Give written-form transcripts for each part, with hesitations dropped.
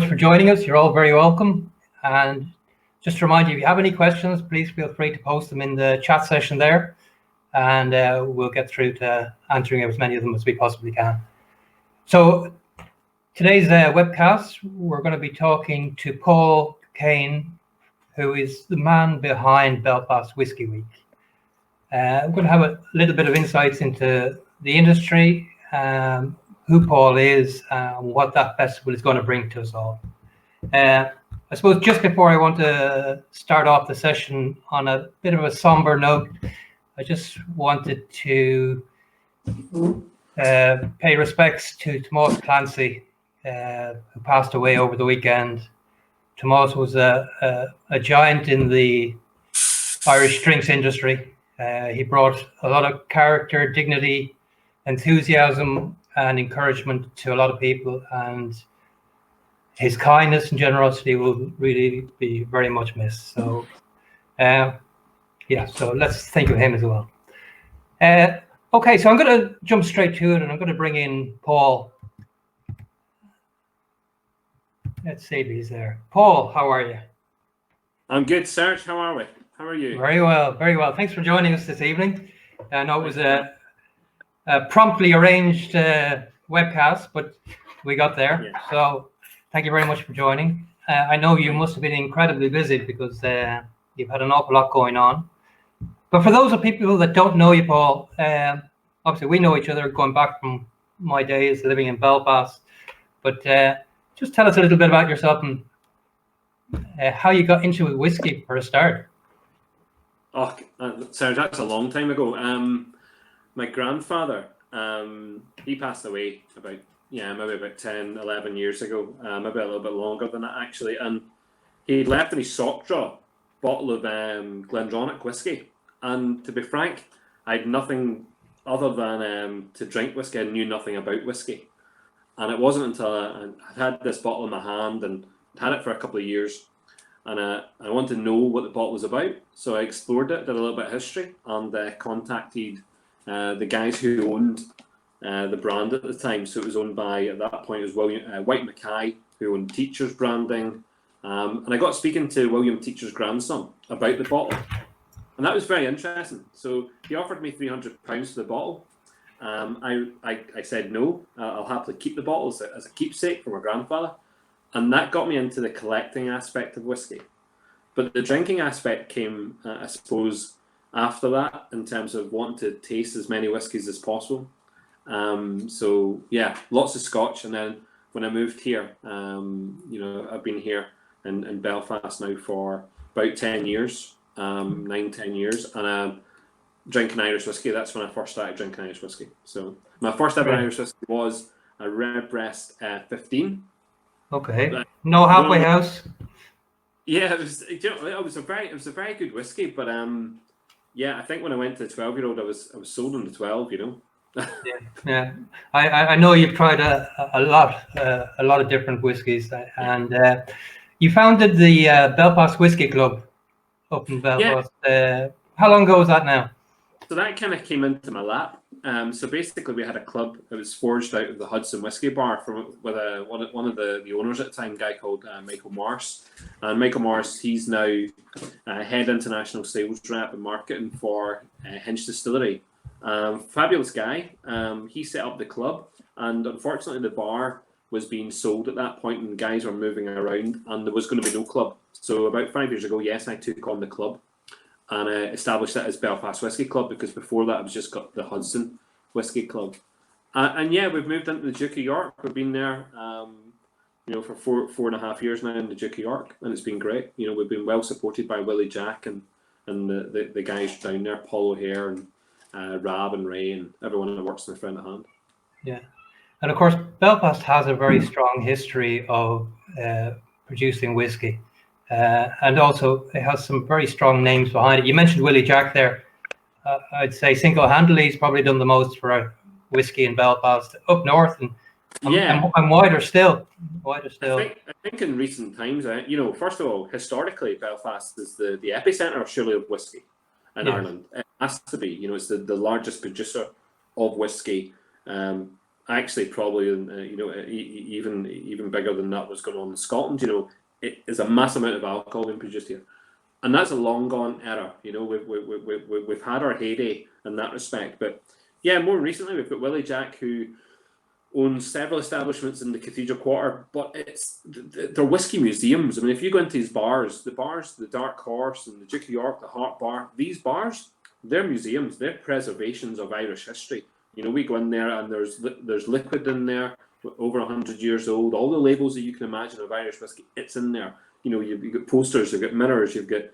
much for joining us. You're all very welcome. And just to remind you, if you have any questions, please feel free to post them in the chat session there, and we'll get through to answering as many of them as we possibly can. So today's webcast, we're going to be talking to Paul Kane, who is the man behind Belfast Whiskey Week. We're going to have a little bit of insights into the industry, who Paul is, and what that festival is going to bring to us all. I suppose just before I want to start off the session on a bit of a somber note, I just wanted to pay respects to Tomas Clancy, who passed away over the weekend. Tomas was a giant in the Irish drinks industry. He brought a lot of character, dignity, enthusiasm, and encouragement to a lot of people, and his kindness and generosity will really be very much missed. So, so let's think of him as well. Okay, so I'm going to jump straight to it, and I'm going to bring in Paul. Let's see if he's there. Paul, how are you? I'm good, Serge. How are we? How are you? Very well, very well. Thanks for joining us this evening. I know it was a promptly arranged webcast, but we got there. Yeah. So thank you very much for joining. I know you must have been incredibly busy because you've had an awful lot going on. But for those of people that don't know you, Paul, obviously we know each other going back from my days living in Belfast. But just tell us a little bit about yourself and how you got into whiskey for a start. Oh, Serge, that's a long time ago. My grandfather, he passed away maybe about 10, 11 years ago, maybe a little bit longer than that actually. And he left in his sock drawer a bottle of Glendronach whiskey. And to be frank, I had nothing other than to drink whiskey. I knew nothing about whiskey. And it wasn't until I had this bottle in my hand and had it for a couple of years. And I wanted to know what the bottle was about. So I explored it, did a little bit of history, and contacted the guys who owned the brand at the time. So it was owned by, at that point, it was White Mackay, who owned Teacher's branding. And I got speaking to William Teacher's grandson about the bottle. And that was very interesting. So he offered me £300 for the bottle. I said no, I'll happily keep the bottle as a keepsake for my grandfather. And that got me into the collecting aspect of whiskey. But the drinking aspect came, I suppose, after that, in terms of wanting to taste as many whiskies as possible. So yeah, lots of Scotch. And then when I moved here, I've been here in Belfast now for about 10 years, 9-10 years. And drinking Irish whiskey, that's when I first started drinking Irish whiskey. So my first ever Irish whiskey was a Redbreast 15. Okay. No halfway house. Yeah, it was a very good whiskey, but I think when I went to the 12-year-old, I was sold on the 12, Yeah. I know you've tried a lot of different whiskies, and you founded the Belfast Whiskey Club up in Belfast. Yeah. How long ago was that now? So that kind of came into my lap. So basically, we had a club that was forged out of the Hudson Whiskey Bar with one of the owners at the time, a guy called Michael Morris. And Michael Morris, he's now head international sales rep and marketing for Hinch Distillery. Fabulous guy. He set up the club, and unfortunately, the bar was being sold at that point, and guys were moving around, and there was going to be no club. So about 5 years ago, yes, I took on the club and established it as Belfast Whiskey Club, because before that, it was just got the Hudson Whiskey Club. And yeah, we've moved into the Duke of York. We've been there, for 4.5 years now in the Duke of York, and it's been great. We've been well supported by Willie Jack and the guys down there, Paul O'Hare and Rab and Ray and everyone that works in the Friend at Hand. Yeah, and of course, Belfast has a very strong history of producing whiskey. And also, it has some very strong names behind it. You mentioned Willie Jack there. I'd say single-handedly, he's probably done the most for whiskey in Belfast, up north, and wider still. I think in recent times, first of all, historically, Belfast is the epicenter surely of whiskey in Ireland. It has to be. It's the largest producer of whiskey actually probably even bigger than that was going on in Scotland. It is a massive amount of alcohol being produced here, and that's a long gone era. We've had our heyday in that respect, but yeah, more recently we've got Willie Jack, who owns several establishments in the Cathedral Quarter, but they're whiskey museums. I mean, if you go into these bars, the Dark Horse and the Duke of York, the Hart Bar, these bars, they're museums, they're preservations of Irish history. We go in there and there's liquid in there, over 100 years old. All the labels that you can imagine of Irish whiskey, it's in there. You've got posters, you've got mirrors, you've got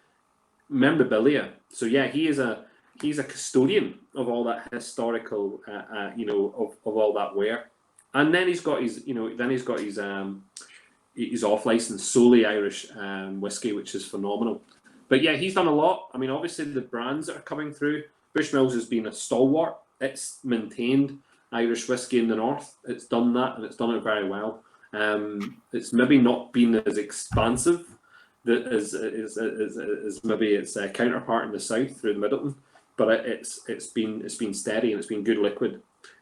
memorabilia. So yeah, he's a custodian of all that historical, of all that ware. And then he's got his off license solely Irish whiskey, which is phenomenal. But yeah, he's done a lot. I mean, obviously the brands that are coming through, Bushmills has been a stalwart. It's maintained Irish whiskey in the north. It's done that, and it's done it very well. It's maybe not been as expansive as maybe its counterpart in the south through the Middleton, but it's been steady, and it's been good liquid.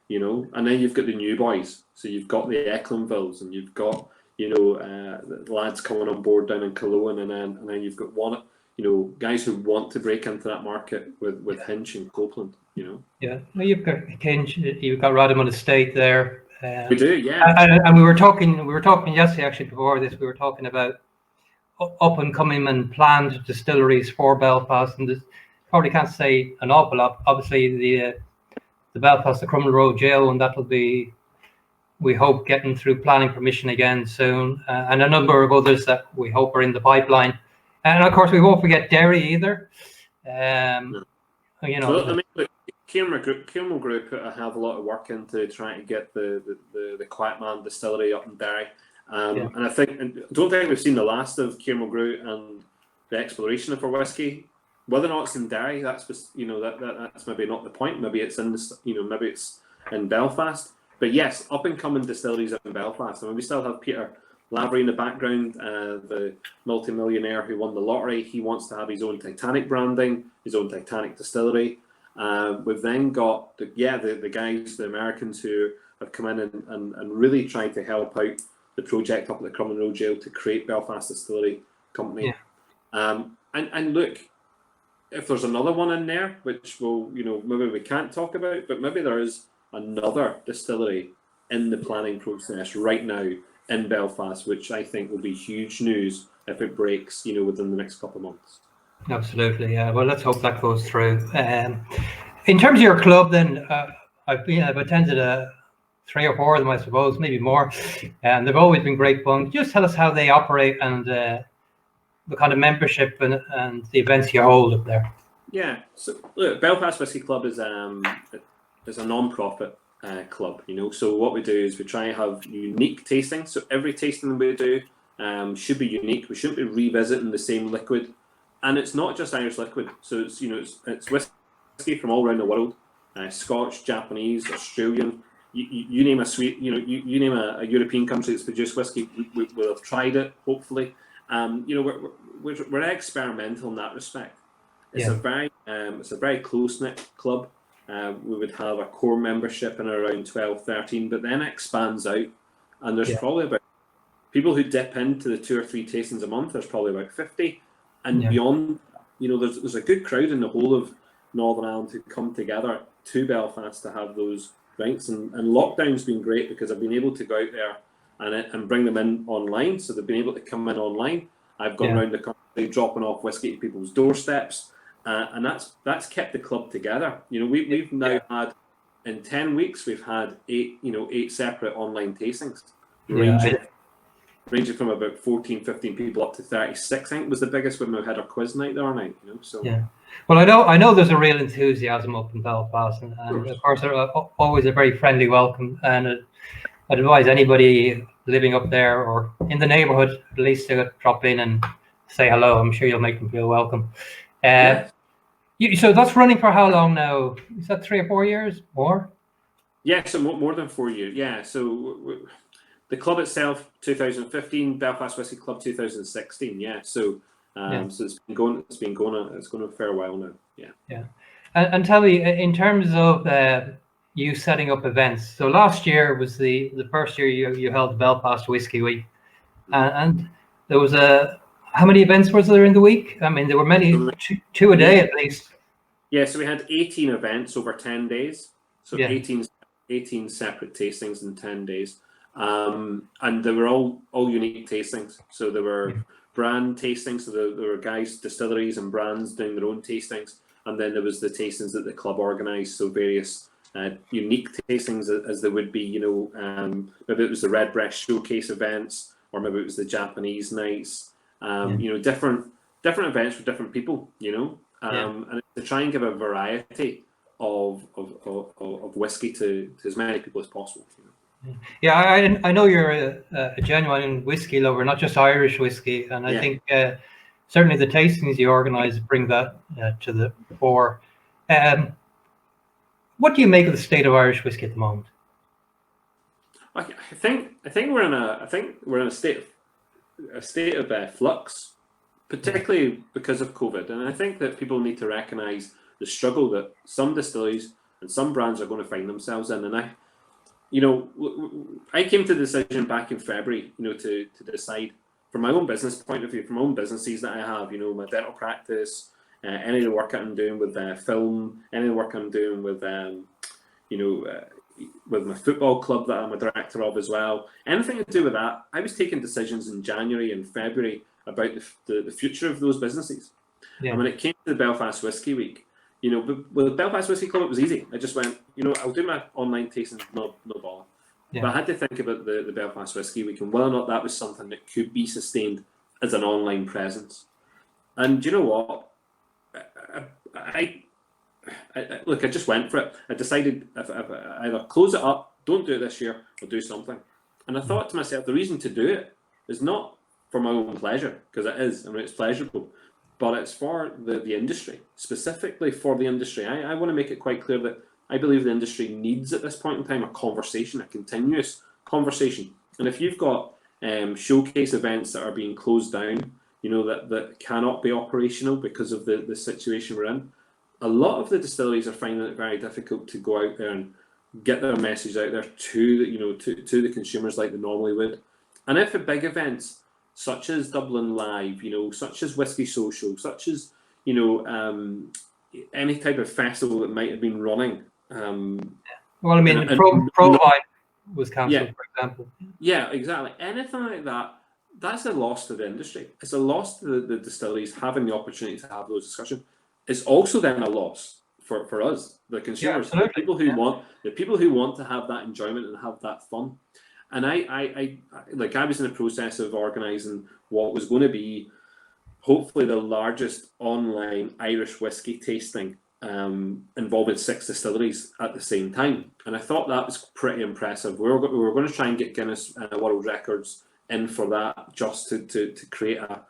And then you've got the new boys. So you've got the Ecklenvilles, and you've got the lads coming on board down in Cologne, and then you've got one guys who want to break into that market with Hinch and Copeland. Yeah, well, you've got Hinch, you've got Radamon Estate there. We do, yeah. And we were talking yesterday, actually, before this. We were talking about up and coming and planned distilleries for Belfast, and this probably can't say an awful lot. Obviously, the Belfast, the Crumlin Road Jail, and that will be, we hope, getting through planning permission again soon, and a number of others that we hope are in the pipeline. And of course, we won't forget Derry either. Kilmore Group put a hell of a lot of work into trying to get the Quiet Man distillery up in Derry. And I don't think we've seen the last of Kilmore Group and the exploration of our whiskey. Whether or not it's in Derry, that's that's maybe not the point. Maybe it's maybe it's in Belfast. But yes, up and coming distilleries in Belfast. I mean, we still have Peter Lavery in the background, the multi-millionaire who won the lottery. He wants to have his own Titanic branding, his own Titanic distillery. We've then got the guys, the Americans, who have come in and really tried to help out the project up at the Crumlin Road Jail to create Belfast Distillery Company. Yeah. And look, if there's another one in there, which maybe we can't talk about, but maybe there is another distillery in the planning process right now in Belfast, which I think will be huge news if it breaks, within the next couple of months. Absolutely, yeah. Well, let's hope that goes through. In terms of your club, then, I've attended 3 or 4 of them, I suppose, maybe more, and they've always been great fun. Just tell us how they operate and the kind of membership and the events you hold up there. Yeah, so look, Belfast Whiskey Club is a non-profit club, So what we do is we try and have unique tastings. So every tasting we do should be unique. We shouldn't be revisiting the same liquid, and it's not just Irish liquid. So it's it's whiskey from all around the world, Scotch, Japanese, Australian. You name a sweet, you name a European country that's produced whiskey, we'll have tried it. Hopefully, we're experimental in that respect. It's a very close-knit club. We would have a core membership in around 12, 13, but then it expands out, and there's probably about people who dip into the 2 or 3 tastings a month. There's probably about 50, and beyond. There's a good crowd in the whole of Northern Ireland who come together to Belfast to have those drinks. And lockdown's been great because I've been able to go out there and bring them in online, so they've been able to come in online. I've gone around the country dropping off whiskey to people's doorsteps. And that's kept the club together. We've now had, in 10 weeks, we've had 8 separate online tastings, ranging from about 14, 15 people up to 36. I think was the biggest when we had our quiz night the other night. So yeah. Well, I know there's a real enthusiasm up in Belfast, and of course, always a very friendly welcome. And I'd advise anybody living up there or in the neighbourhood at least to drop in and say hello. I'm sure you'll make them feel welcome. So that's running for how long now? Is that 3 or 4 years more? Yeah, so more than 4 years. Yeah, so the club itself, 2015, Belfast Whiskey Club 2016. Yeah, so so it's been going a fair while now. Yeah. Yeah, and tell me, in terms of you setting up events. So last year was the first year you held the Belfast Whiskey Week, and there was how many events was there in the week? I mean, there were many, two a day at least. Yeah, so we had 18 events over 10 days. So Yeah. 18 separate tastings in 10 days. And they were all unique tastings. So there were brand tastings. So there were guys, distilleries and brands doing their own tastings. And then there was the tastings that the club organised. So various unique tastings as there would be, maybe it was the Redbreast Showcase events, or maybe it was the Japanese nights, different events for different people, and to try and give a variety of whiskey to as many people as possible. Yeah, I know you're a genuine whiskey lover, not just Irish whiskey, and I think certainly the tastings you organise bring that to the fore. What do you make of the state of Irish whiskey at the moment? I think we're in a state of flux, particularly because of COVID, and I think that people need to recognise the struggle that some distilleries and some brands are going to find themselves in. And I came to the decision back in February, to decide from my own business point of view, from my own businesses that I have, my dental practice, any of the work I'm doing with film, any of the work I'm doing with, with my football club that I'm a director of as well. Anything to do with that, I was taking decisions in January and February about the future of those businesses. Yeah. And when it came to the Belfast Whiskey Week, with the Belfast Whiskey Club, it was easy. I just went, I'll do my online tasting, no bother. Yeah. But I had to think about the Belfast Whiskey Week and whether or not that was something that could be sustained as an online presence. And you know what? I just went for it. I decided if I either close it up, don't do it this year, or do something. And I thought to myself, the reason to do it is not for my own pleasure, because it is. I mean, it's pleasurable, but it's for the industry, specifically for the industry. I want to make it quite clear that I believe the industry needs at this point in time a conversation, a continuous conversation. And if you've got showcase events that are being closed down, that cannot be operational because of the situation we're in, a lot of the distilleries are finding it very difficult to go out there and get their message out there to the consumers like they normally would. And if at big events such as Dublin Live, such as Whiskey Social, such as any type of festival that might have been running. Well, I mean, Pro Live was cancelled, for example. Yeah, exactly. Anything like that, that's a loss to the industry. It's a loss to the distilleries having the opportunity to have those discussions. It's also then a loss for us, the consumers, the people who want to have that enjoyment and have that fun. And I was in the process of organising what was going to be hopefully the largest online Irish whiskey tasting involving 6 distilleries at the same time. And I thought that was pretty impressive. We were going to try and get Guinness World Records in for that, just to create a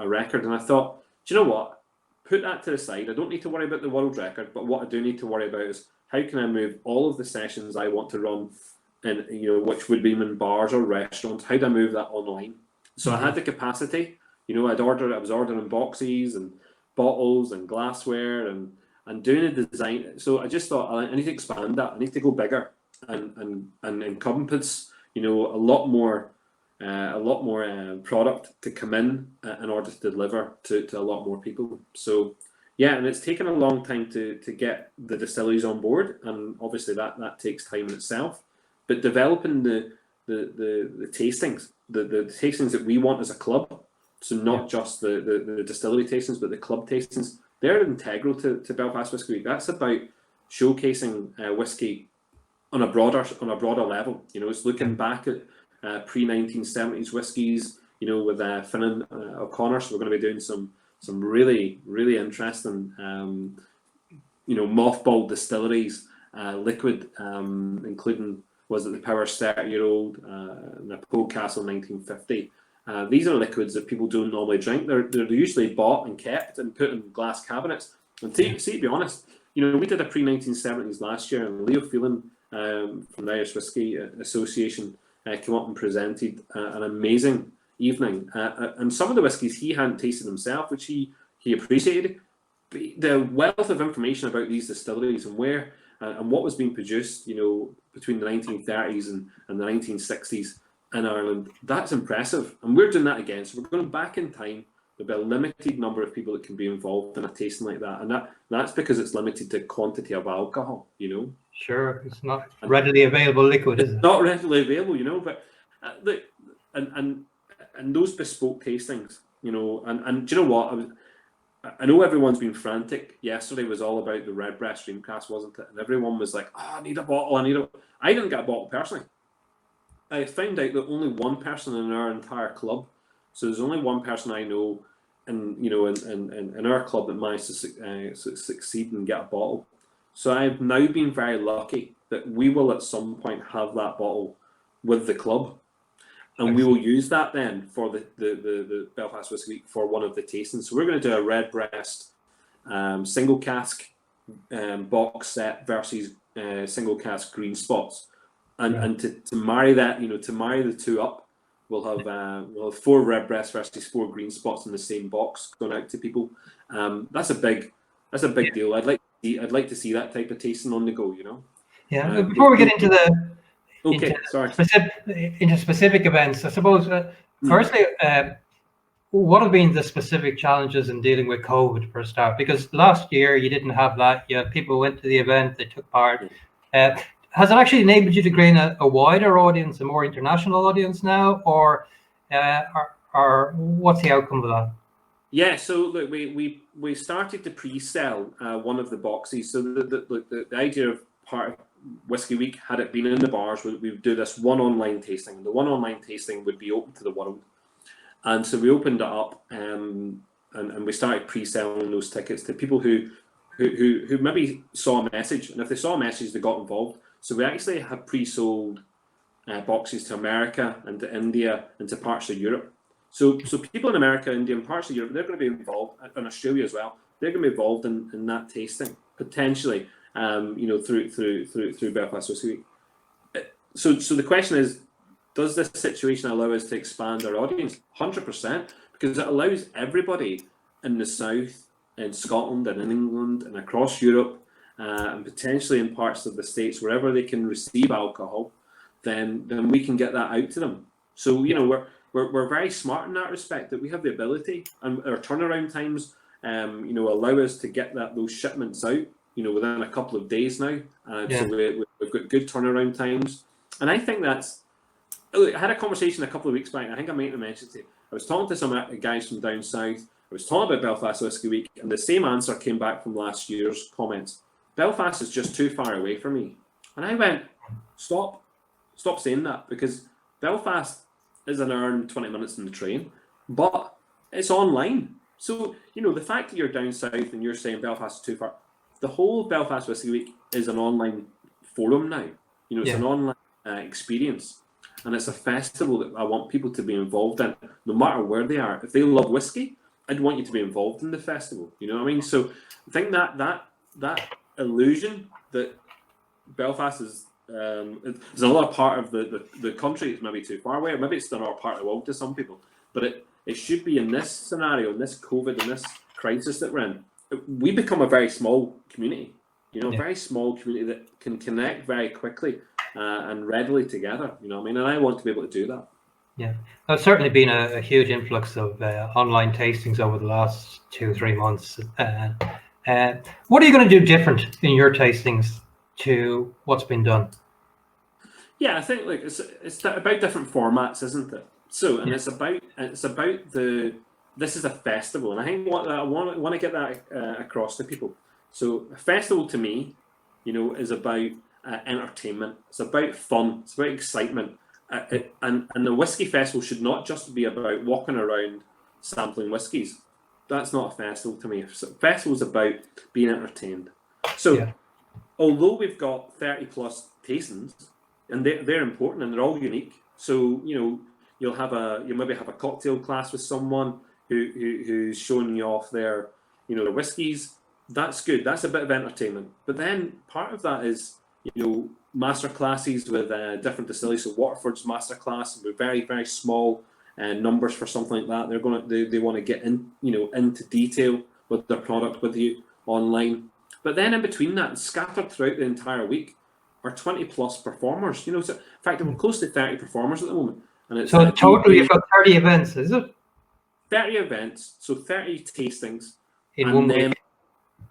record. And I thought, do you know what? Put that to the side. I don't need to worry about the world record, but what I do need to worry about is how can I move all of the sessions I want to run in, which would be in bars or restaurants, how do I move that online? So I had the capacity, I was ordering boxes and bottles and glassware and doing a design. So I just thought I need to expand that. I need to go bigger and encompass, a lot more product to come in order to deliver to a lot more people. So yeah, and it's taken a long time to get the distilleries on board, and obviously that takes time in itself. But developing the tastings, the tastings that we want as a club, so not just the distillery tastings, but the club tastings, they're integral to Belfast Whiskey Week. That's about showcasing whiskey on a broader level. It's looking back at pre-1970s whiskies, with Finn O'Connor. So we're going to be doing some really, really interesting, mothballed distilleries, liquid, including, was it the Power's 30-year-old, Napole Castle 1950. These are liquids that people don't normally drink. They're usually bought and kept and put in glass cabinets. And to be honest, we did a pre-1970s last year, and Leo Phelan from the Irish Whiskey Association came up and presented an amazing evening. And some of the whiskies he hadn't tasted himself, which he appreciated. The wealth of information about these distilleries and where and what was being produced, between the 1930s and the 1960s in Ireland, that's impressive. And we're doing that again. So we're going back in time. There'll be a limited number of people that can be involved in a tasting like that, and that's because it's limited to quantity of alcohol. Sure, it's not readily available liquid, is it? Not readily available, but look, and those bespoke tastings, and do you know what? I know everyone's been frantic. Yesterday was all about the Redbreast Dreamcast, wasn't it? And everyone was like, "Oh, I need a bottle. I didn't get a bottle personally. I found out that only one person in our entire club. So there's only one person I know, in our club that managed to succeed and get a bottle. So I've now been very lucky that we will at some point have that bottle with the club. And we will use that then for the Belfast Whiskey Week for one of the tastings. So we're going to do a Redbreast single cask box set versus single cask green spots. And to marry that, to marry the two up, we'll have 4 Redbreast versus 4 green spots in the same box going out to people. That's a big deal. I'd like to see that type of tasting on the go. Yeah. Before we get into the sorry. into specific events, I suppose. Firstly, what have been the specific challenges in dealing with COVID for a start? Because last year you didn't have that. People went to the event, they took part. Has it actually enabled you to gain a wider audience, a more international audience now, or what's the outcome of that? Yeah, so look, we started to pre-sell one of the boxes. So the idea of part of Whiskey Week, had it been in the bars, we would do this one online tasting. And the one online tasting would be open to the world. And so we opened it up and we started pre-selling those tickets to people who maybe saw a message. And if they saw a message, they got involved. So we actually have pre-sold boxes to America and to India and to parts of Europe. So people in America, India, and parts of Europe, they're going to be involved, and Australia as well. They're going to be involved in that tasting potentially, through Belfast Whiskey Week. So the question is, does this situation allow us to expand our audience? 100%, because it allows everybody in the south, in Scotland, and in England, and across Europe, and potentially in parts of the States, wherever they can receive alcohol, then we can get that out to them. So we're very smart in that respect, that we have the ability, and our turnaround times allow us to get those shipments out within a couple of days now. So we've got good turnaround times, and I think that's. I had a conversation a couple of weeks back. I think I might have mentioned it. I was talking to some guys from down south. I was talking about Belfast Whiskey Week, and the same answer came back from last year's comments. Belfast is just too far away for me. And I went, stop saying that, because Belfast is an hour and 20 minutes in the train, but it's online. So, the fact that you're down south and you're saying Belfast is too far, the whole Belfast Whiskey Week is an online forum now. It's an online experience. And it's a festival that I want people to be involved in, no matter where they are. If they love whiskey, I'd want you to be involved in the festival. You know what I mean? So I think that illusion that Belfast is another part of the country is maybe too far away, or maybe it's another part of the world to some people. But it should be, in this scenario, in this COVID, in this crisis that we're in, we become a very small community. A very small community that can connect very quickly and readily together. You know what I mean? And I want to be able to do that. Yeah, there's certainly been a huge influx of online tastings over the last 2-3 months. What are you going to do different in your tastings to what's been done? Yeah, I think it's about different formats, isn't it? So, and it's about this is a festival, and I think I want to get that across to people. So, a festival to me, is about entertainment. It's about fun. It's about excitement. And the whiskey festival should not just be about walking around sampling whiskies. That's not a festival to me. A festival is about being entertained. So, although we've got 30 plus tastings, and they're important and they're all unique. So you'll maybe have a cocktail class with someone who's showing you off their their whiskies. That's good. That's a bit of entertainment. But then part of that is master classes with different distilleries. So Waterford's master class with very, very small numbers for something like that. They want to get into detail with their product with you online. But then in between that, scattered throughout the entire week, are 20 plus performers. You know, so in fact, we're close to 30 performers at the moment. And it's So total, you've got 30 events, is it? 30 events, so 30 tastings In 1 week.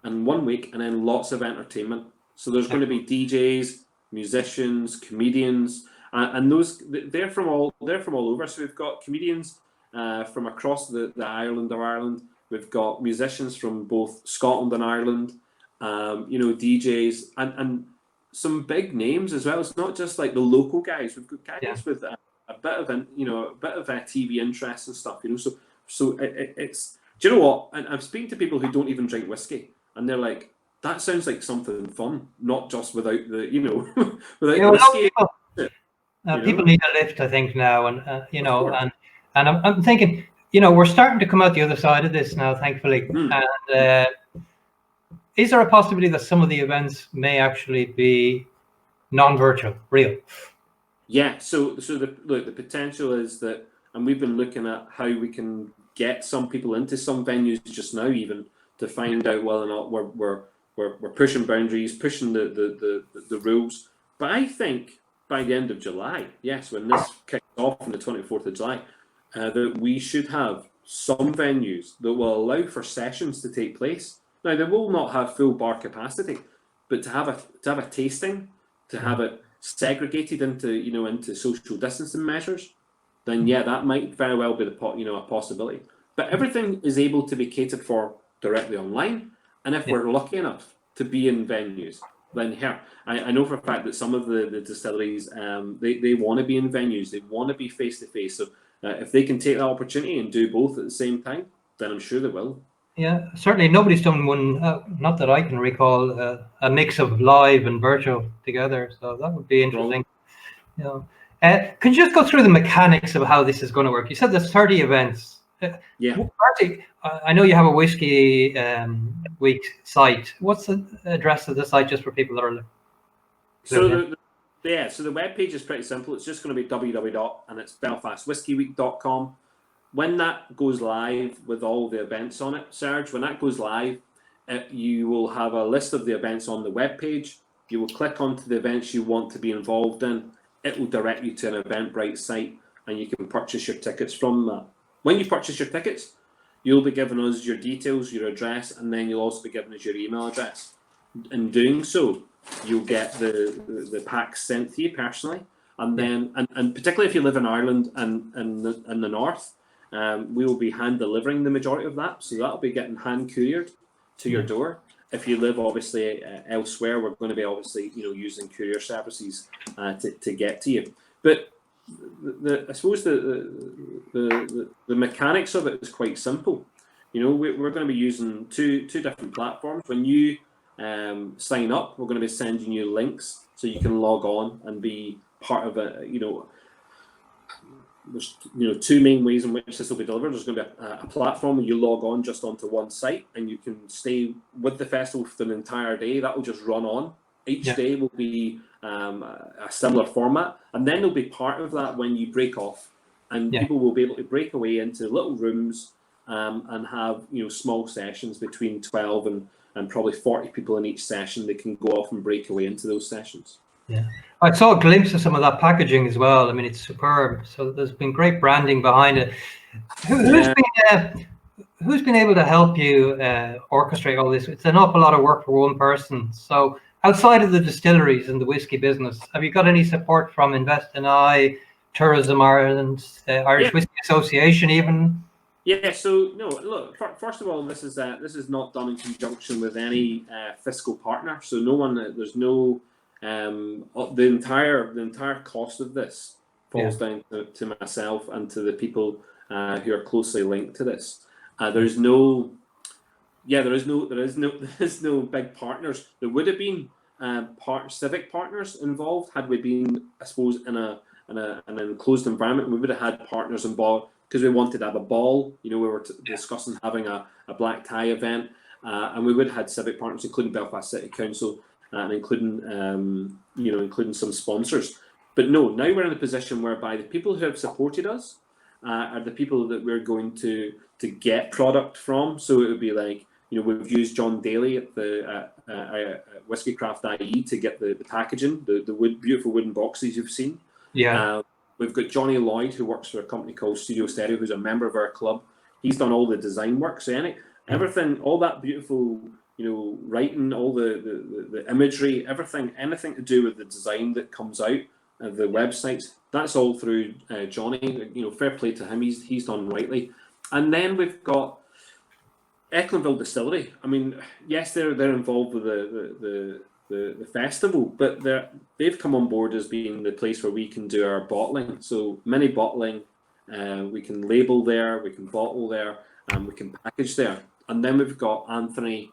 And 1 week, and then lots of entertainment. So there's going to be DJs, musicians, comedians, and those they're from all over. So we've got comedians from across the island of Ireland. We've got musicians from both Scotland and Ireland. You know, DJs and some big names as well. It's not just like the local guys. We've got guys with a bit of TV interest and stuff. You know, so it's. Do you know what? And I'm speaking to people who don't even drink whiskey, and they're like, "That sounds like something fun, not just without the without whiskey." People need a lift, I think, now, and you know, and I'm thinking, you know, we're starting to come out the other side of this now, thankfully. And is there a possibility that some of the events may actually be non-virtual, real? Yeah. So the potential is that, and we've been looking at how we can get some people into some venues just now, even to find out whether or not we're pushing boundaries, pushing the rules. But I think by the end of July, yes, when this kicks off on the 24th of July, that we should have some venues that will allow for sessions to take place. Now, they will not have full bar capacity, but to have a tasting, to have it segregated into social distancing measures, then yeah, that might very well be a possibility. But everything is able to be catered for directly online, and if we're lucky enough to be in venues, then here I know for a fact that some of the distilleries they want to be in venues, they want to be face to face. So if they can take that opportunity and do both at the same time, then I'm sure they will. Yeah, certainly nobody's done one, not that I can recall, a mix of live and virtual together. So that would be interesting. You know, could you just go through the mechanics of how this is going to work? You said there's 30 events. I know you have a whiskey week site. What's the address of the site, just for people that are? So the webpage is pretty simple. It's just going to be www. and it's belfastwhiskeyweek.com. When that goes live with all the events on it, Serge, when that goes live, you will have a list of the events on the webpage. You will click onto the events you want to be involved in. It will direct you to an Eventbrite site, and you can purchase your tickets from that. When you purchase your tickets, you'll be giving us your details, your address, and then you'll also be giving us your email address. In doing so, you'll get the packs sent to you personally, and then and particularly if you live in Ireland and in the north. We will be hand delivering the majority of that, so that'll be getting hand couriered to your door. If you live obviously elsewhere, we're going to be obviously using courier services to get to you. But I suppose the mechanics of it is quite simple. We're going to be using two different platforms. When you sign up, we're going to be sending you links so you can log on and be part of a There's two main ways in which this will be delivered. There's going to be a platform where you log on just onto one site and you can stay with the festival for the entire day. That will just run on. Each day will be a similar format, and then there'll be part of that when you break off, and people will be able to break away into little rooms and have small sessions between 12 and probably 40 people in each session. They can go off and break away into those sessions. Yeah, I saw a glimpse of some of that packaging as well. I mean, it's superb. So there's been great branding behind it. Who's been able to help you orchestrate all this? It's an awful lot of work for one person. So outside of the distilleries and the whiskey business, have you got any support from Invest in I, Tourism Ireland, Irish Whiskey Association, even? Yeah. So no, look. First of all, this is not done in conjunction with any fiscal partner. So no one. There's no. The entire cost of this falls down to myself and to the people who are closely linked to this. There is no big partners. There would have been civic partners involved had we been, I suppose, in an enclosed environment. We would have had partners involved because we wanted to have a ball. We were discussing having a black tie event, and we would have had civic partners, including Belfast City Council. And including some sponsors. But no, now we're in a position whereby the people who have supported us are the people that we're going to get product from. So it would be like we've used John Daly at the Whiskey Craft IE to get the packaging, the beautiful wooden boxes you've seen. Yeah. We've got Johnny Lloyd, who works for a company called Studio Stereo, who's a member of our club. He's done all the design work. So everything, all that beautiful, writing, all the imagery, everything, anything to do with the design that comes out of the websites, that's all through Johnny. Fair play to him. He's done rightly. And then we've got Ethanol Distillery. I mean, yes, they're involved with the festival, but they've come on board as being the place where we can do our bottling. So mini bottling, we can label there, we can bottle there, and we can package there. And then we've got Anthony.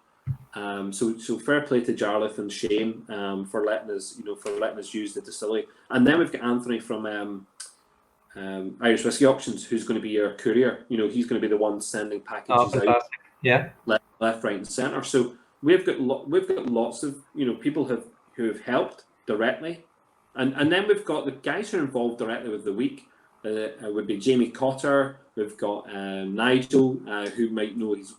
So fair play to Jarlath and Shane for letting us use the distillery. And then we've got Anthony from Irish Whiskey Auctions, who's going to be our courier. He's going to be the one sending packages out. Yeah. Left, right, and centre. So we've got lots of people who have helped directly, and then we've got the guys who are involved directly with the week. Would be Jamie Cotter. We've got Nigel, who might know his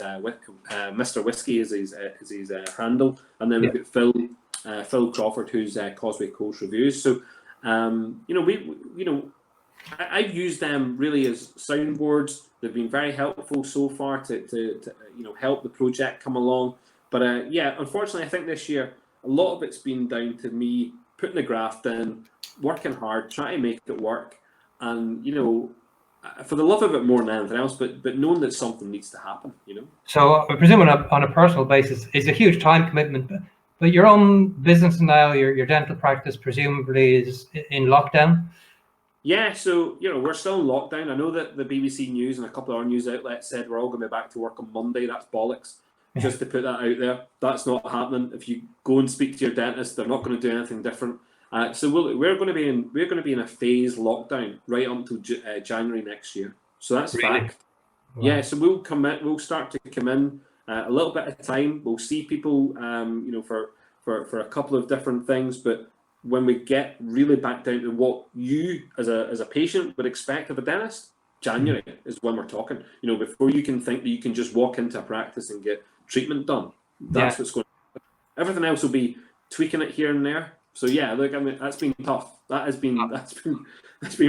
Mr. Whiskey is his handle, and then we've got Phil Crawford, who's Causeway Coast Reviews. So I've used them really as soundboards. They've been very helpful so far to help the project come along. But unfortunately, I think this year a lot of it's been down to me putting the graft in, working hard, trying to make it work, and for the love of it more than anything else, but knowing that something needs to happen. So I presume on a personal basis, it's a huge time commitment. But your own business now, your dental practice, presumably is in lockdown. Yeah, so we're still in lockdown. I know that the BBC News and a couple of other news outlets said we're all going to be back to work on Monday. That's bollocks. Just to put that out there, that's not happening. If you go and speak to your dentist, they're not going to do anything different. So we're going to be in a phased lockdown right up until January next year. So that's really? fact. Wow. Yeah, so we'll start to come in a little bit at a time. We'll see people, for a couple of different things, but when we get really back down to what you as a patient would expect of a dentist, January is when we're talking. Before you can think that you can just walk into a practice and get treatment done. That's what's going to happen. Everything else will be tweaking it here and there. So look, I mean, that's been tough. That's been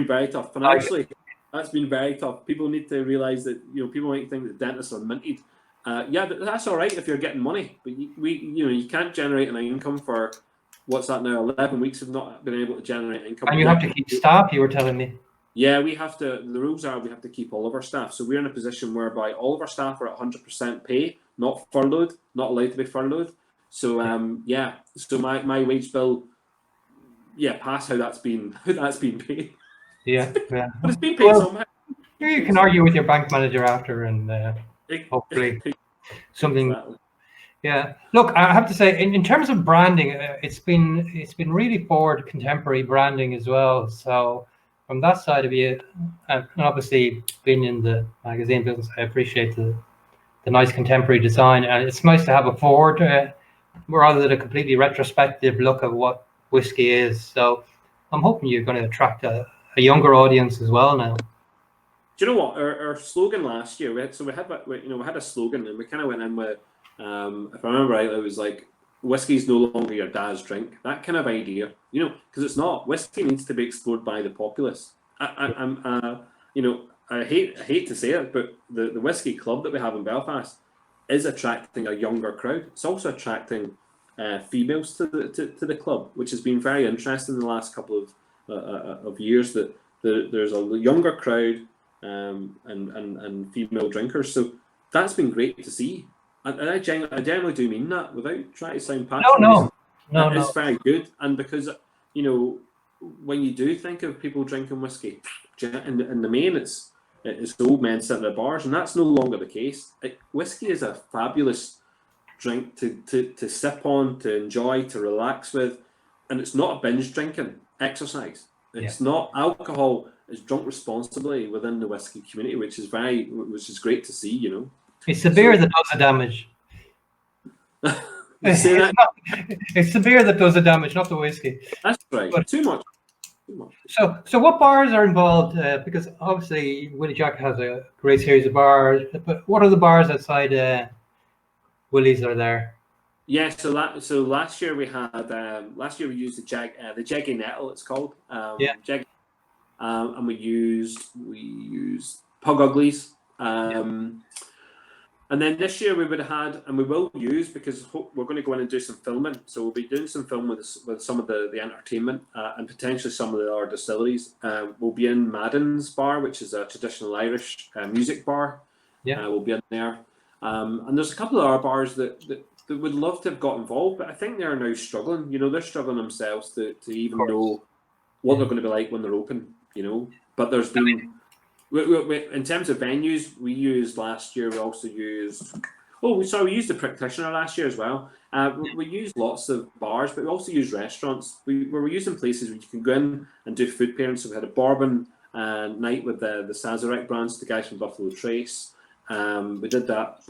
very tough. Financially, that's been very tough. People need to realise that people might think that dentists are minted. That's all right if you're getting money, but you can't generate an income for what's that now? 11 weeks of not been able to generate income. And you have to keep staff. You were telling me. Yeah, we have to. The rules are we have to keep all of our staff. So we're in a position whereby all of our staff are at 100% pay, not furloughed, not allowed to be furloughed. So so my wage bill, past how that's been paid. Yeah. But it's been paid somehow. You can argue with your bank manager after, and hopefully something. Exactly. Yeah. Look, I have to say, in terms of branding, it's been really forward contemporary branding as well. So from that side of it, and obviously being in the magazine business, I appreciate the nice contemporary design, and it's nice to have a forward rather than a completely retrospective look of what whiskey is. So I'm hoping you're going to attract a younger audience as well now. Do you know what our slogan last year? We had a slogan, and we kind of went in with, if I remember right, it was like, whiskey's no longer your dad's drink. That kind of idea, because it's not. Whiskey needs to be explored by the populace. I hate to say it, but the whiskey club that we have in Belfast is attracting a younger crowd. It's also attracting females to the club, which has been very interesting in the last couple of years. That there's a younger crowd and female drinkers. So that's been great to see. And I generally do mean that without trying to sound patronizing. No. It's very good. And because, when you do think of people drinking whiskey, in the main, it's old men sitting at bars, and that's no longer the case. Whiskey is a fabulous drink to sip on, to enjoy, to relax with. And it's not a binge drinking exercise. It's not. Alcohol is drunk responsibly within the whiskey community, which is great to see, It's the beer that does the damage. It's the beer that does the damage, not the whiskey. That's right. But too much. So what bars are involved? Because obviously Willie Jack has a great series of bars. But what are the bars outside Willies are there. Yeah, so last year we had we used the Jeggy Nettle, it's called. Yeah. And we used Pug Uglies. And then this year we would have had, and we will use, because we're going to go in and do some filming. So we'll be doing some film with some of the entertainment and potentially some of our distilleries. We'll be in Madden's bar, which is a traditional Irish music bar. Yeah. We'll be in there. And there's a couple of our bars that would love to have got involved, but I think they're now struggling. They're struggling themselves to even know what they're going to be like when they're open. But there's been... in terms of venues, we used last year. We also used. We used the Practitioner last year as well. We used lots of bars, but we also used restaurants. We were using places where you can go in and do food pairings. So we had a bourbon night with the Sazerac brands, the guys from Buffalo Trace. We did that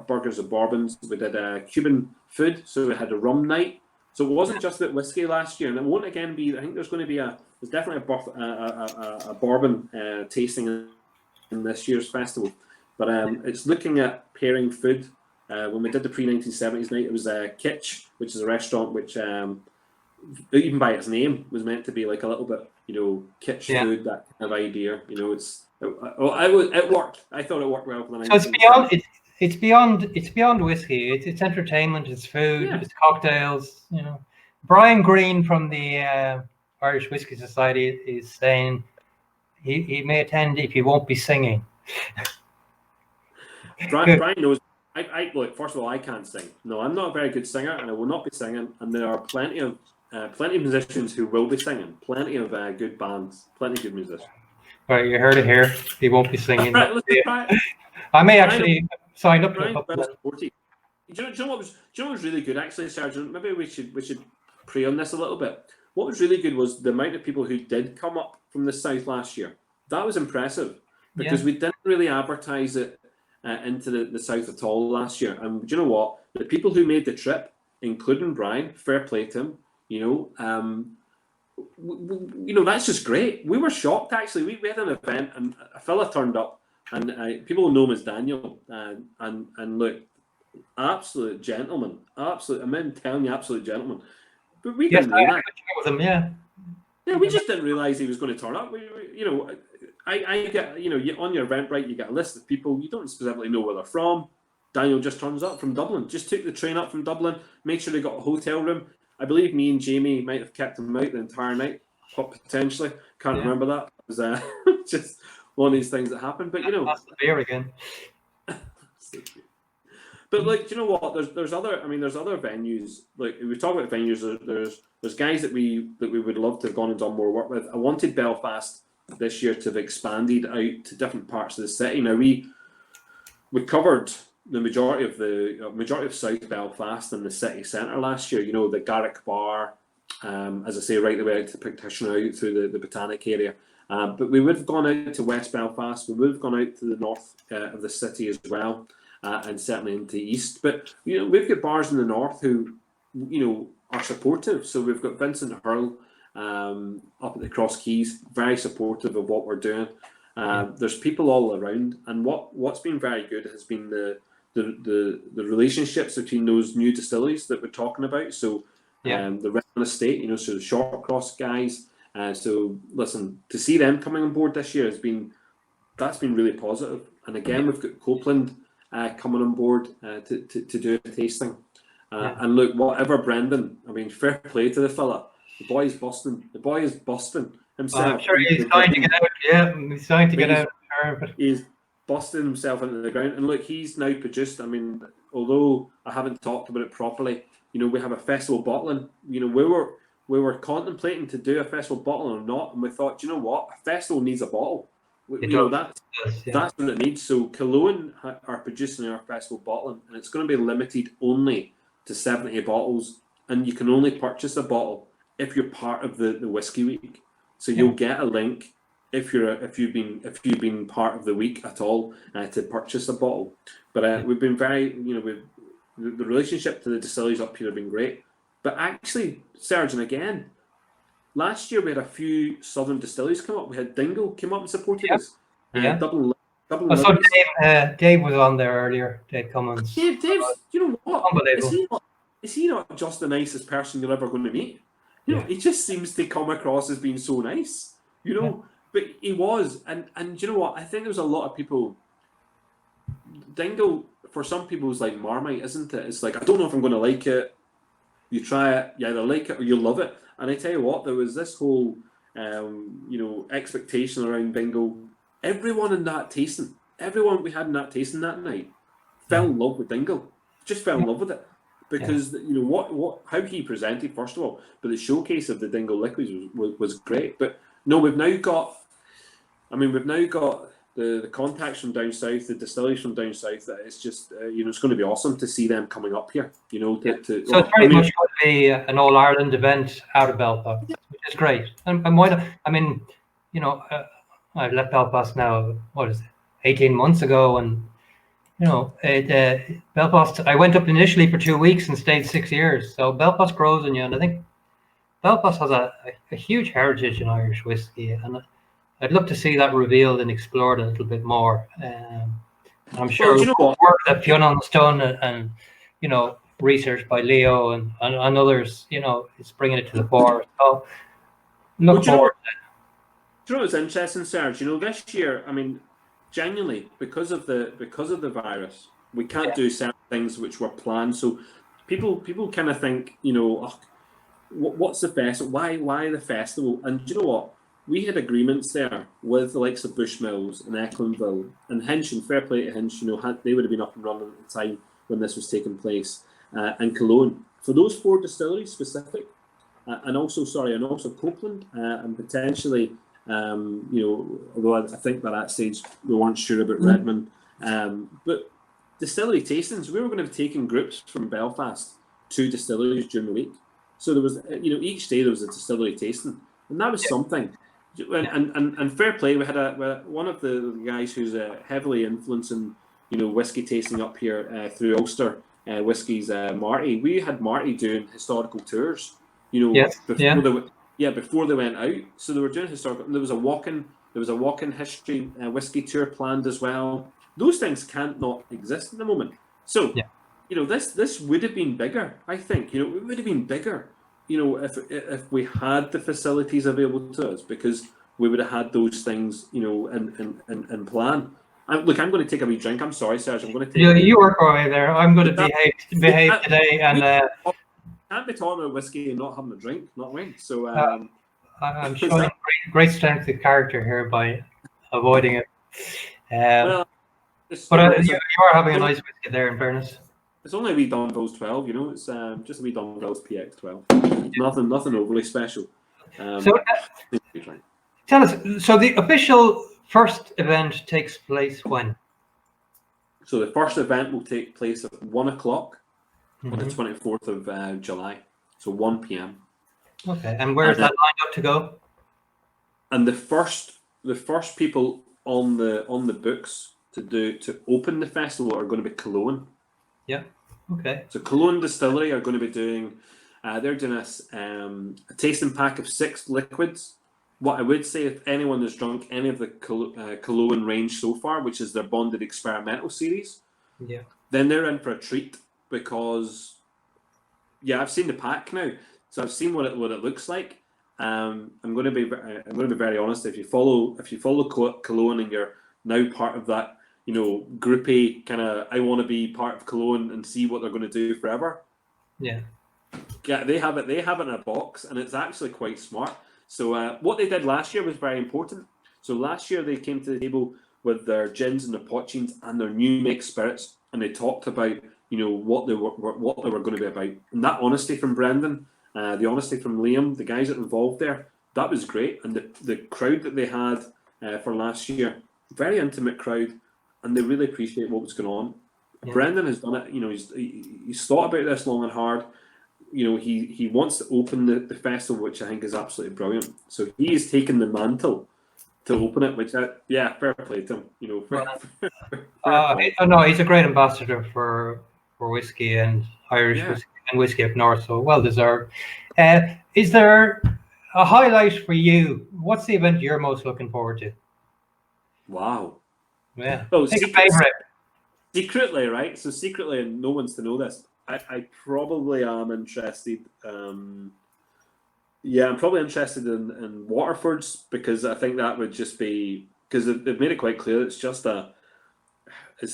burgers and bourbons. We did Cuban food, so we had a rum night. So it wasn't just about whiskey last year, and it won't again be. I think there's definitely a bourbon tasting in this year's festival, but it's looking at pairing food. When we did the pre-1970s night, it was Kitsch, which is a restaurant which, even by its name, was meant to be like a little bit, kitsch food, that kind of idea. It worked. I thought it worked well for the 1970s. So it's beyond whiskey. It's entertainment. It's food. Yeah. It's cocktails. Brian Green from the Irish Whiskey Society is saying he may attend if he won't be singing. Brian knows. Look. First of all, I can't sing. No, I'm not a very good singer, and I will not be singing. And there are plenty of musicians who will be singing. Plenty of good bands. Plenty of good musicians. Right, you heard it here. He won't be singing. Right, I may actually sign up. Do you know what was really good actually, Sergeant? Maybe we should pray on this a little bit. What was really good was the amount of people who did come up from the south last year. That was impressive because we didn't really advertise it into the south at all last year. And do you know what? The people who made the trip, including Brian, fair play to him. That's just great. We were shocked actually. We had an event and a fella turned up, and people know him as Daniel. And look, absolute gentleman. Absolute. I'm telling you, absolute gentleman. But we didn't know that. With him, yeah. Yeah, we just didn't realise he was going to turn up. I get, on your Eventbrite, you get a list of people. You don't specifically know where they're from. Daniel just turns up from Dublin. Just took the train up from Dublin. Made sure they got a hotel room. I believe me and Jamie might have kept him out the entire night, potentially. Can't remember that. It was just one of these things that happened. But that's the beer again. But do you know what? There's other venues. Like we talk about venues. There's guys that we would love to have gone and done more work with. I wanted Belfast this year to have expanded out to different parts of the city. Now we covered the majority of South Belfast and the city centre last year. The Garrick Bar, as I say, right the way out to Practitioner, out through the Botanic area. But we would have gone out to West Belfast. We would have gone out to the north of the city as well. And certainly into the east, but we've got bars in the north who are supportive. So we've got Vincent Hurl up at the Cross Keys, very supportive of what we're doing. There's people all around, and what's been very good has been the relationships between those new distilleries that we're talking about. So the Redmond Estate, so the Shortcross guys. So listen, to see them coming on board this year that's been really positive. And again, we've got Copeland coming on board to do a tasting. And look, whatever Brendan, fair play to the fella. The boy is busting. The boy is busting himself. I'm sure he's trying to get out. Yeah, he's trying to get out. He's busting himself into the ground. And look, he's now produced, although I haven't talked about it properly, we have a festival bottling. We were contemplating to do a festival bottling or not, and we thought, a festival needs a bottle. That's what it needs. So Cologne are producing our festival bottling, and it's going to be limited only to 70 bottles, and you can only purchase a bottle if you're part of the Whiskey Week. So you'll get a link if you've been part of the week at all to purchase a bottle. But we've been very, the relationship to the distilleries up here have been great. But actually, Sergeant, again, last year we had a few southern distilleries come up. We had Dingle came up and supported us. Dublin couple I of saw rookies. Dave was on there earlier. Dave Cummins. Dave's, you know what? Unbelievable. Is he not just the nicest person you're ever going to meet? You know, Yeah. he just seems to come across as being so nice. You know, Yeah. but he was, and you know what? I think there's a lot of people. Dingle for some people is like Marmite, isn't it? It's like, I don't know if I'm going to like it. You try it, you either like it or you love it. And I tell you what, there was this whole, expectation around bingo. Everyone in that tasting, everyone we had in that tasting that night, fell in love with Dingle. Just fell in love with it because you know how he presented first of all, but the showcase of the Dingle liquids was great. But no, we've now got the contacts from down south, the distilleries from down south. That it's just it's going to be awesome to see them coming up here. You know, So it's pretty much going to be an All Ireland event out of Belfast, which is great. And why not? I mean, I've left Belfast now. What is it? 18 months ago, and Belfast. I went up initially for 2 weeks and stayed 6 years. So Belfast grows in you, and I think Belfast has a huge heritage in Irish whiskey, and I'd love to see that revealed and explored a little bit more. I'm sure work that Fionnual's done and research by Leo and others, it's bringing it to the fore. So look forward. Do you know what's interesting, Serge? This year, I mean, genuinely, because of the virus, we can't do certain things which were planned. So people kind of think, what's the festival? Why the festival? And do you know what? We had agreements there with the likes of Bushmills and Ecklandville and Hinch, and fair play to Hinch, they would have been up and running at the time when this was taking place, and Cologne. For those 4 distilleries specific, and also Copeland, and potentially, although I think by that stage we weren't sure about Redmond, but distillery tastings, we were going to be taking groups from Belfast to distilleries during the week. So there was, each day there was a distillery tasting, and that was something. And fair play, we had one of the guys who's heavily influencing whiskey tasting up here through Ulster whiskies, Marty. We had Marty doing historical tours, before they went out. So they were doing historical. And there was a walk-in history whiskey tour planned as well. Those things can't not exist at the moment. So this would have been bigger. I think it would have been bigger. If we had the facilities available to us, because we would have had those things, in plan. Look, I'm going to take a wee drink. I'm sorry, Serge. I'm going to take. You work away there. I'm going to behave today, and can't be talking about whiskey and not having a drink, not me. So I'm showing great strength of character here by avoiding it. But you are having a nice whiskey there, in fairness. It's only a wee Dunville's 12, It's just a wee Dunville's PX 12. Nothing overly special. So tell us. So the official first event takes place when? So the first event will take place at 1 o'clock on the 24th of July. So 1 p.m. Okay, and where is that lined up to go? And the first people on the books to open the festival are going to be Cologne. Yeah. Okay. So Cologne Distillery are going to be doing. They're doing a tasting pack of 6 liquids. What I would say, if anyone has drunk any of the Cologne range so far, which is their bonded experimental series, then they're in for a treat, because I've seen the pack now, so I've seen what it looks like. I'm going to be very honest. If you follow Cologne and you're now part of that, groupie kind of, I want to be part of Cologne and see what they're going to do forever. Yeah, they have it in a box, and it's actually quite smart. So what they did last year was very important. So last year they came to the table with their gins and their potchings and their new make spirits, and they talked about what they were going to be about. And that honesty from Brendan, the honesty from Liam, the guys that were involved there, that was great. And the crowd that they had for last year, very intimate crowd, and they really appreciate what was going on. Yeah. Brendan has done it. He's thought about this long and hard. He wants to open the festival, which I think is absolutely brilliant. So he is taking the mantle to open it, which fair play to him. No, he's a great ambassador for whiskey and Irish whiskey and whiskey up north. So well deserved. Is there a highlight for you? What's the event you're most looking forward to? Wow. Yeah. Oh, Pick a favorite. secretly, right? So secretly, and no one's to know this. I probably am interested. Yeah, I'm probably interested in Waterford's, because I think that would just be, because they've made it quite clear it's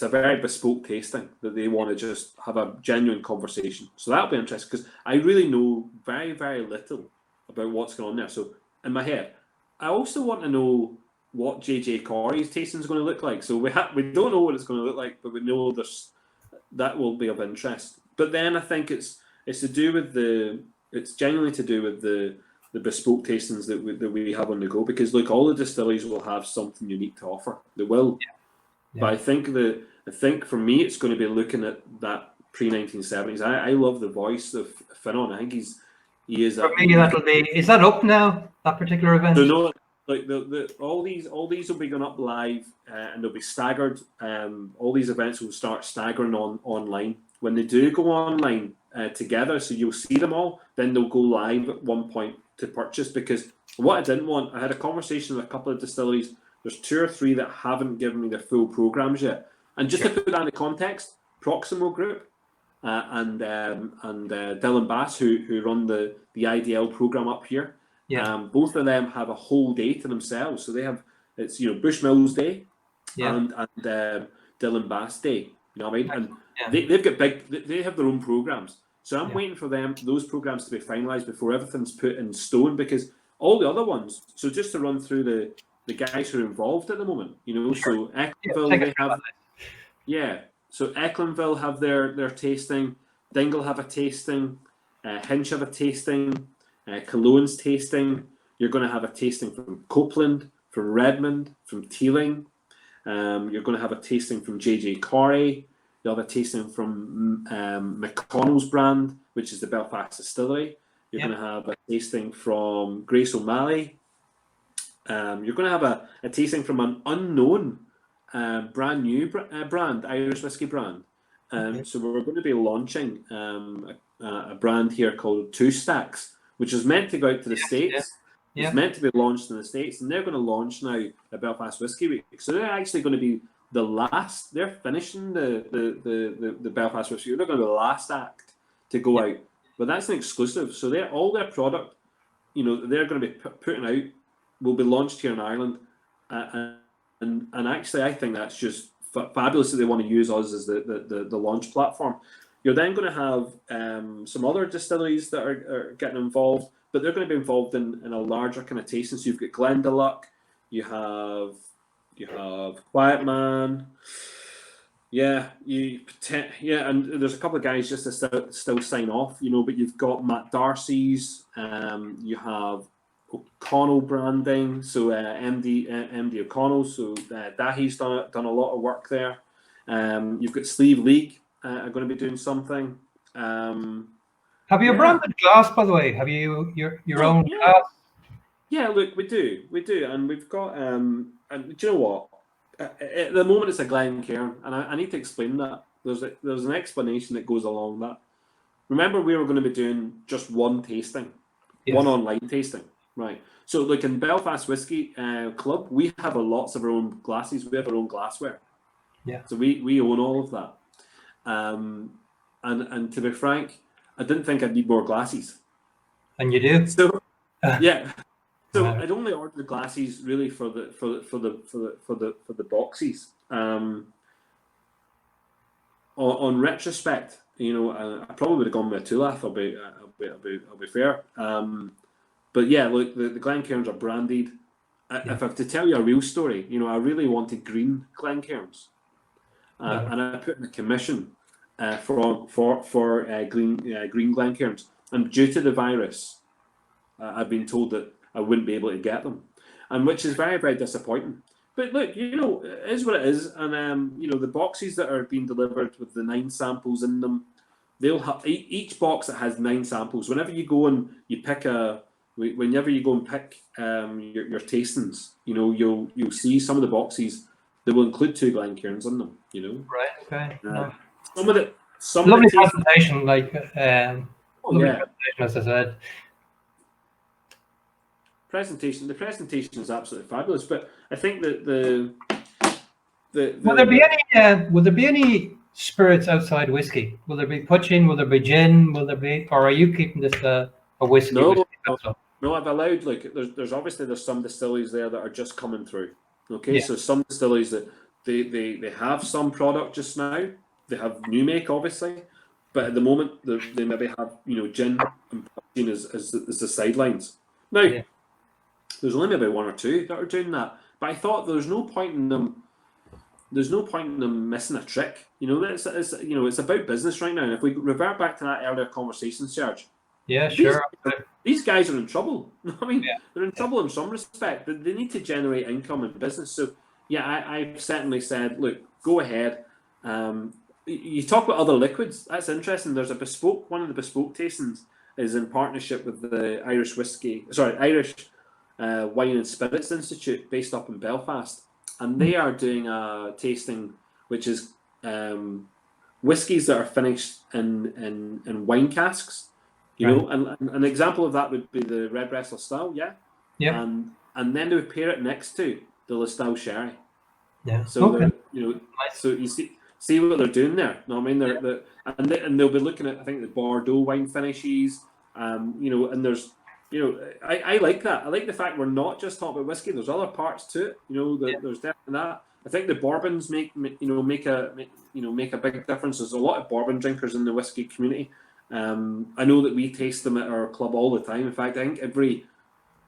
a very bespoke tasting that they want to just have a genuine conversation. So that'll be interesting, because I really know very, very little about what's going on there. So in my head, I also want to know what JJ Corey's tasting is going to look like. So we don't know what it's going to look like, but we know that will be of interest. But then I think it's genuinely to do with the bespoke tastings that we have on the go, because look, all the distilleries will have something unique to offer. They will. Yeah. But I think for me, it's going to be looking at that pre-1970s. I love the voice of Finnon. I think he is. For me, that'll be. Is that up now? That particular event? So no, like all these will be going up live, and they'll be staggered. All these events will start staggering online. When they do go online together, so you'll see them all. Then they'll go live at one point to purchase. Because what I didn't want, I had a conversation with a couple of distilleries. There's 2 or 3 that haven't given me their full programs yet. And just to put that in context, Proximal Group and Dylan Bass, who run the IDL program up here, both of them have a whole day to themselves. So it's Bushmills Day and Dylan Bass Day. You know what I mean? And they've got they have their own programs. So I'm waiting for those programs to be finalised before everything's put in stone, because all the other ones. So just to run through the guys who are involved at the moment, so Ecklenville so Ecklenville have their tasting, Dingle have a tasting, Hinch have a tasting, Cologne's tasting. You're going to have a tasting from Copeland, from Redmond, from Teeling. You're going to have a tasting from JJ Corey. You'll have a tasting from McConnell's brand, which is the Belfast Distillery. You're going to have a tasting from Grace O'Malley. You're going to have a tasting from an unknown brand new brand, Irish whiskey brand. So we're going to be launching a brand here called Two Stacks, which is meant to go out to the States. It's meant to be launched in the States, and they're going to launch now at Belfast Whiskey Week. So they're actually going to be the last. They're finishing the Belfast Whiskey Week. They're going to be the last act to go out, but that's an exclusive. So all their product, they're going to be putting out, will be launched here in Ireland, and actually I think that's just fabulous that they want to use us as the launch platform. You're then going to have some other distilleries that are getting involved, but they're going to be involved in a larger kind of tasting. So you've got Glendalough, you have Quiet Man, and there's a couple of guys just to still sign off, but you've got Matt Darcy's, you have O'Connell branding, so MD O'Connell, so Dahi's done a lot of work there. You've got Sleeve League are going to be doing something. Have you a branded glass, by the way? Have you your own glass? Yeah, look, we do, and we've got. And do you know what? At the moment, it's a Glencairn, and I need to explain that. There's an explanation that goes along that. Remember, we were going to be doing just one tasting, one online tasting, right? So, look, in Belfast Whiskey Club, we have lots of our own glasses. We have our own glassware. Yeah. So we own all of that. And to be frank, I didn't think I'd need more glasses. And you do. So yeah. So I'd only ordered glasses really for the boxes. On retrospect, I probably would have gone with a Tulaf. I'll be fair. But yeah, look, the Glencairns are branded. If I have to tell you a real story, I really wanted green Glencairns, and I put in a commission for green Glencairns, and due to the virus, I've been told that I wouldn't be able to get them, and which is very, very disappointing. But look, it is what it is, and the boxes that are being delivered with the 9 samples in them, they'll have each box that has 9 samples. Whenever you go and you pick your tastings, you'll see some of the boxes that will include 2 Glencairns in them. Right. Okay. Lovely presentation, presentation, as I said. The presentation is absolutely fabulous, but I think that Will there be any spirits outside whiskey? Will there be poaching? Will there be gin? Will there be, or are you keeping this a whiskey? No, I've allowed, like, there's obviously some distilleries there that are just coming through. Okay, Yeah. so some distilleries that they have some product just now. They have new make, obviously, but at the moment they maybe have, you know, gin and poaching as the sidelines. Now, Yeah. there's only maybe one or two that are doing that, but I thought there's no point in them. There's no point in them missing a trick. You know, it's it's about business right now. And if we revert back to that earlier conversation, Serge, Yeah, sure. these guys are in trouble. I mean, Yeah. they're in trouble in some respect. They need to generate income and business. So, yeah, I've certainly said, look, go ahead. You talk about other liquids. That's interesting. There's one of the bespoke tastings is in partnership with the Irish Wine and Spirits Institute based up in Belfast. And they are doing a tasting which is whiskies that are finished in wine casks. You know, and an example of that would be the Redbreast Listowel, yeah? Yeah. And then they would pair it next to the Listowel Sherry. Yeah. So okay. So you see what they're doing there. No, I mean and they'll be looking at, I think, the Bordeaux wine finishes. And there's, I like that. I like the fact we're not just talking about whiskey. There's other parts to it. There's definitely that. I think the bourbons make a big difference. There's a lot of bourbon drinkers in the whiskey community. I know that we taste them at our club all the time. In fact, I think at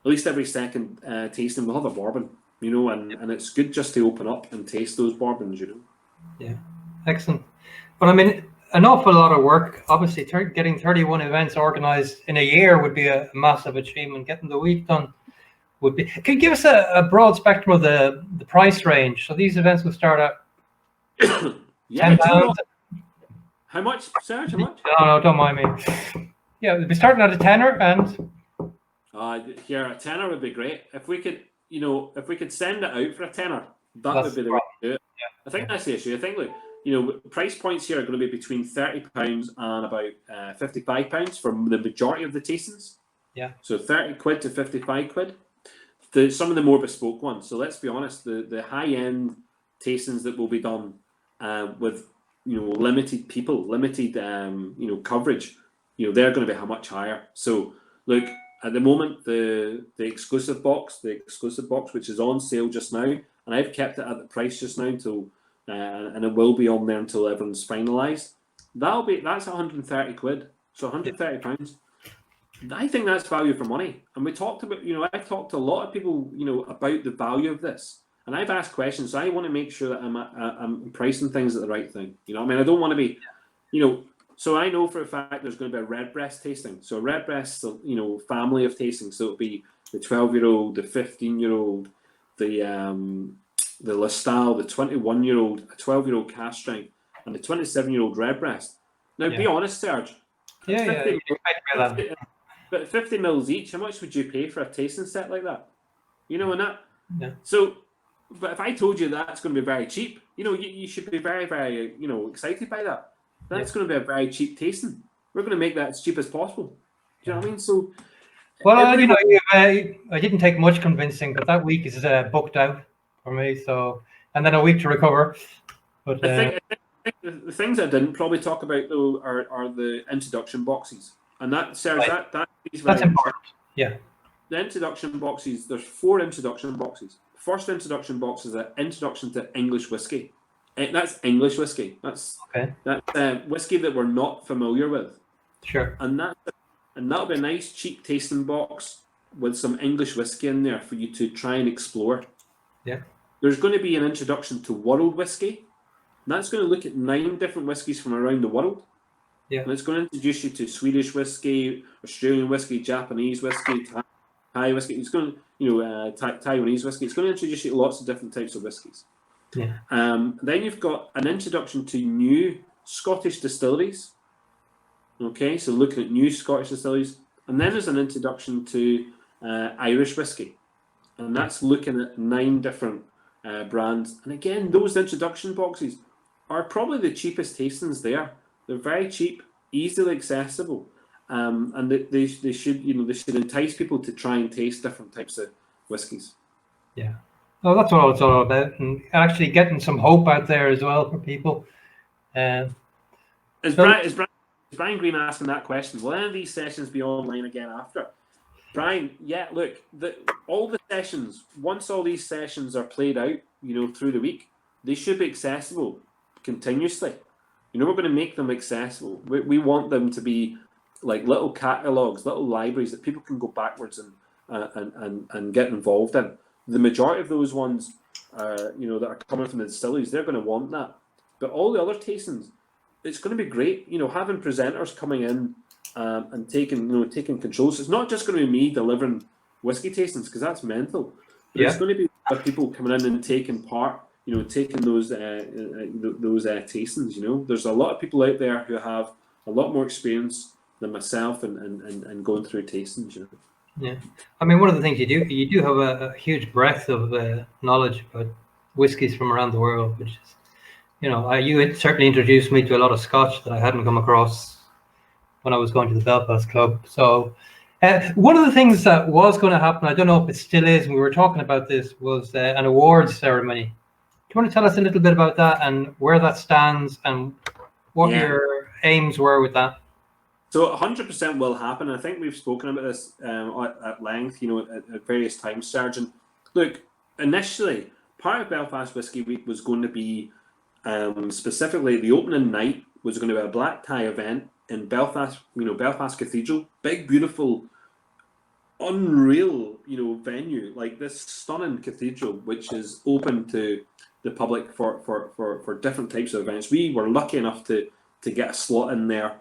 least every second tasting we'll have a bourbon, and it's good just to open up and taste those bourbons, Yeah, excellent. But I mean, an awful lot of work. Obviously, getting 31 events organized in a year would be a massive achievement. Getting the week done would be. Can you give us a broad spectrum of the price range? So these events will start at £10. How much, Serge? How much? No, don't mind me. Yeah, we'll be starting at a tenner, and here a tenner would be great. If we could send it out for a tenner, that would be the way to do it. Yeah. I think that's the issue. I think price points here are going to be between £30 and about £55 for the majority of the tastings. Yeah. So £30 to £55. Some of the more bespoke ones. So let's be honest, the high end tastings that will be done with limited people, limited coverage, they're going to be much higher. So look, at the moment, the exclusive box, which is on sale just now, and I've kept it at the price just now until, and it will be on there until everyone's finalised. That's £130. So £130. I think that's value for money. And we talked about, I've talked to a lot of people, about the value of this. And I've asked questions. So I want to make sure that I'm pricing things at the right thing. I mean, I don't want to be, so I know for a fact there's going to be a Redbreast tasting. So a Redbreast, family of tastings. So it'll be the 12-year-old, the 15-year-old, the Listowel, the 21-year-old, a 12-year-old cask strength, and the 27-year-old Redbreast. Now, be honest, Serge. But 50 mils each, how much would you pay for a tasting set like that? And that. Yeah. So, but if I told you that's going to be very cheap, you should be very, very, excited by that. That's going to be a very cheap tasting. We're going to make that as cheap as possible. Do you know what I mean? So, well, I didn't take much convincing, but that week is booked out for me. So, and then a week to recover. But I think the things I didn't probably talk about though are the introduction boxes, and that Serge, that's important. Yeah. The introduction boxes. There's 4 introduction boxes. The first introduction box is an introduction to English whiskey. That's English whiskey. That's whiskey that we're not familiar with. Sure. And that'll be a nice cheap tasting box with some English whiskey in there for you to try and explore. Yeah. There's going to be an introduction to world whiskey. And that's going to look at 9 different whiskies from around the world. Yeah. And it's going to introduce you to Swedish whiskey, Australian whiskey, Japanese whiskey, Thai whiskey. It's going to, Taiwanese whiskey. It's going to introduce you to lots of different types of whiskies. Yeah. Then you've got an introduction to new Scottish distilleries. Okay, so looking at new Scottish distilleries. And then there's an introduction to Irish whiskey. And that's looking at 9 different brands. And again, those introduction boxes are probably the cheapest tastings there. They're very cheap, easily accessible. And they should entice people to try and taste different types of whiskies. Yeah. Oh, that's what it's all about, and actually getting some hope out there as well for people. Is Brian Green asking that question? Will any of these sessions be online again after? Brian, yeah, look, all the sessions, once all these sessions are played out, through the week, they should be accessible continuously. We're going to make them accessible. We want them to be like little catalogs, little libraries that people can go backwards and get involved in. The majority of those ones, that are coming from the distilleries, they're going to want that. But all the other tastings, it's going to be great. Having presenters coming in and taking control. So it's not just going to be me delivering whiskey tastings, because that's mental. But it's going to be other people coming in and taking part. Taking those tastings. There's a lot of people out there who have a lot more experience than myself and going through tastings. Yeah, I mean, one of the things you do have a huge breadth of knowledge about whiskies from around the world, which is, you had certainly introduced me to a lot of Scotch that I hadn't come across when I was going to the Belfast Club. So one of the things that was going to happen, I don't know if it still is, and we were talking about this, was an awards ceremony. Do you want to tell us a little bit about that and where that stands and what your aims were with that? So 100% will happen. I think we've spoken about this at length, at various times, Sergeant. Look, initially, part of Belfast Whiskey Week was going to be, specifically, the opening night was going to be a black tie event in Belfast, Belfast Cathedral. Big, beautiful, unreal, venue, like this stunning cathedral, which is open to the public for different types of events. We were lucky enough to get a slot in there.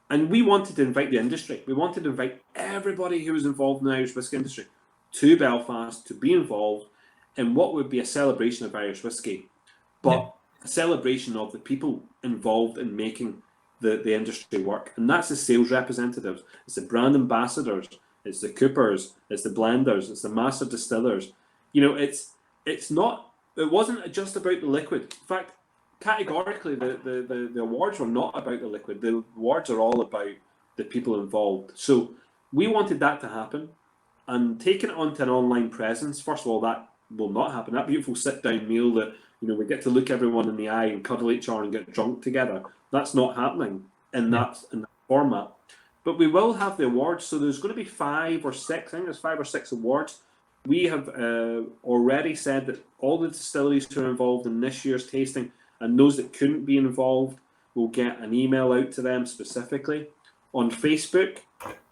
And we wanted to invite the industry. We wanted to invite everybody who was involved in the Irish whiskey industry to Belfast to be involved in what would be a celebration of Irish whiskey, but a celebration of the people involved in making the industry work. And that's the sales representatives, it's the brand ambassadors, it's the coopers, it's the blenders, it's the master distillers. It wasn't just about the liquid. In fact, categorically, the awards were not about the liquid. The awards are all about the people involved. So we wanted that to happen, and taking it onto an online presence. First of all, that will not happen. That beautiful sit-down meal that we get to look everyone in the eye and cuddle each other and get drunk together. That's not happening in that format. But we will have the awards. So there's going to be 5 or 6. I think there's 5 or 6 awards. We have already said that all the distilleries who are involved in this year's tasting, and those that couldn't be involved, will get an email out to them specifically. On Facebook,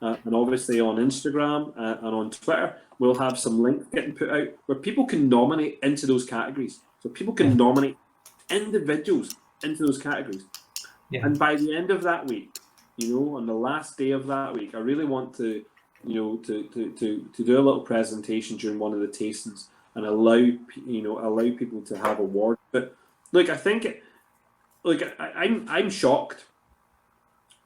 and obviously on Instagram and on Twitter, we'll have some links getting put out where people can nominate into those categories. So people can nominate individuals into those categories. Yeah. And by the end of that week, on the last day of that week, I really want to do a little presentation during one of the tastings and allow people to have awards. But look, I think, I'm shocked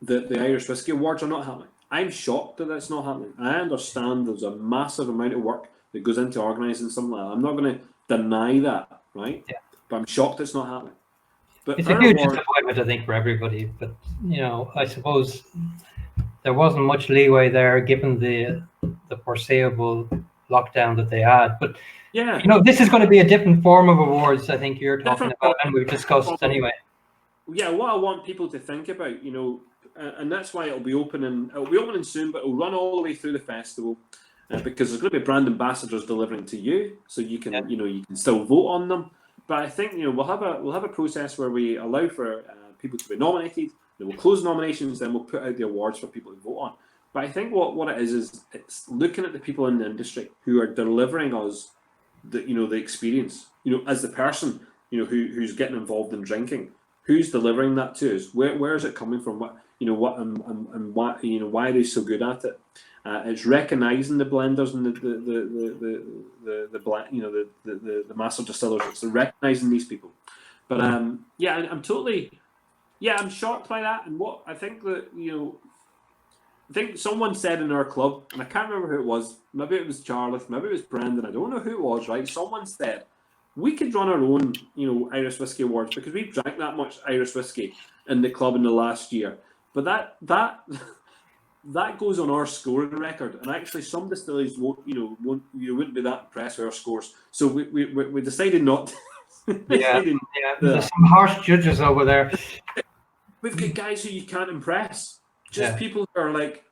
that the Irish Whiskey Awards are not happening. I'm shocked that that's not happening. I understand there's a massive amount of work that goes into organising something like that. I'm not going to deny that, right? Yeah. But I'm shocked it's not happening. But it's a huge disappointment, I think, for everybody. But I suppose there wasn't much leeway there given the foreseeable lockdown that they had. But this is going to be a different form of awards, I think you're talking about, and we've discussed anyway. Yeah, what I want people to think about, and that's why it'll be opening soon, but it'll run all the way through the festival, because there's going to be brand ambassadors delivering to you, so you can you can still vote on them. But I think we'll have a process where we allow for people to be nominated. Then we'll close nominations, then we'll put out the awards for people to vote on. But I think what it is it's looking at the people in the industry who are delivering us the experience. As the person who's getting involved in drinking, who's delivering that to us? Where is it coming from? What and what why are they so good at it? It's recognizing the blenders and the master distillers. It's recognizing these people. But I'm totally I'm shocked by that. And what I think that I think someone said in our club, and I can't remember who it was. Maybe it was Charlotte, maybe it was Brendan. I don't know who it was. Right? Someone said we could run our own Irish Whiskey Awards because we've drank that much Irish whiskey in the club in the last year. But that that goes on our scoring record, and actually some distilleries you wouldn't be that impressed with our scores. So we decided not. Yeah, there's some harsh judges over there. We've got guys who you can't impress. Just people who are like,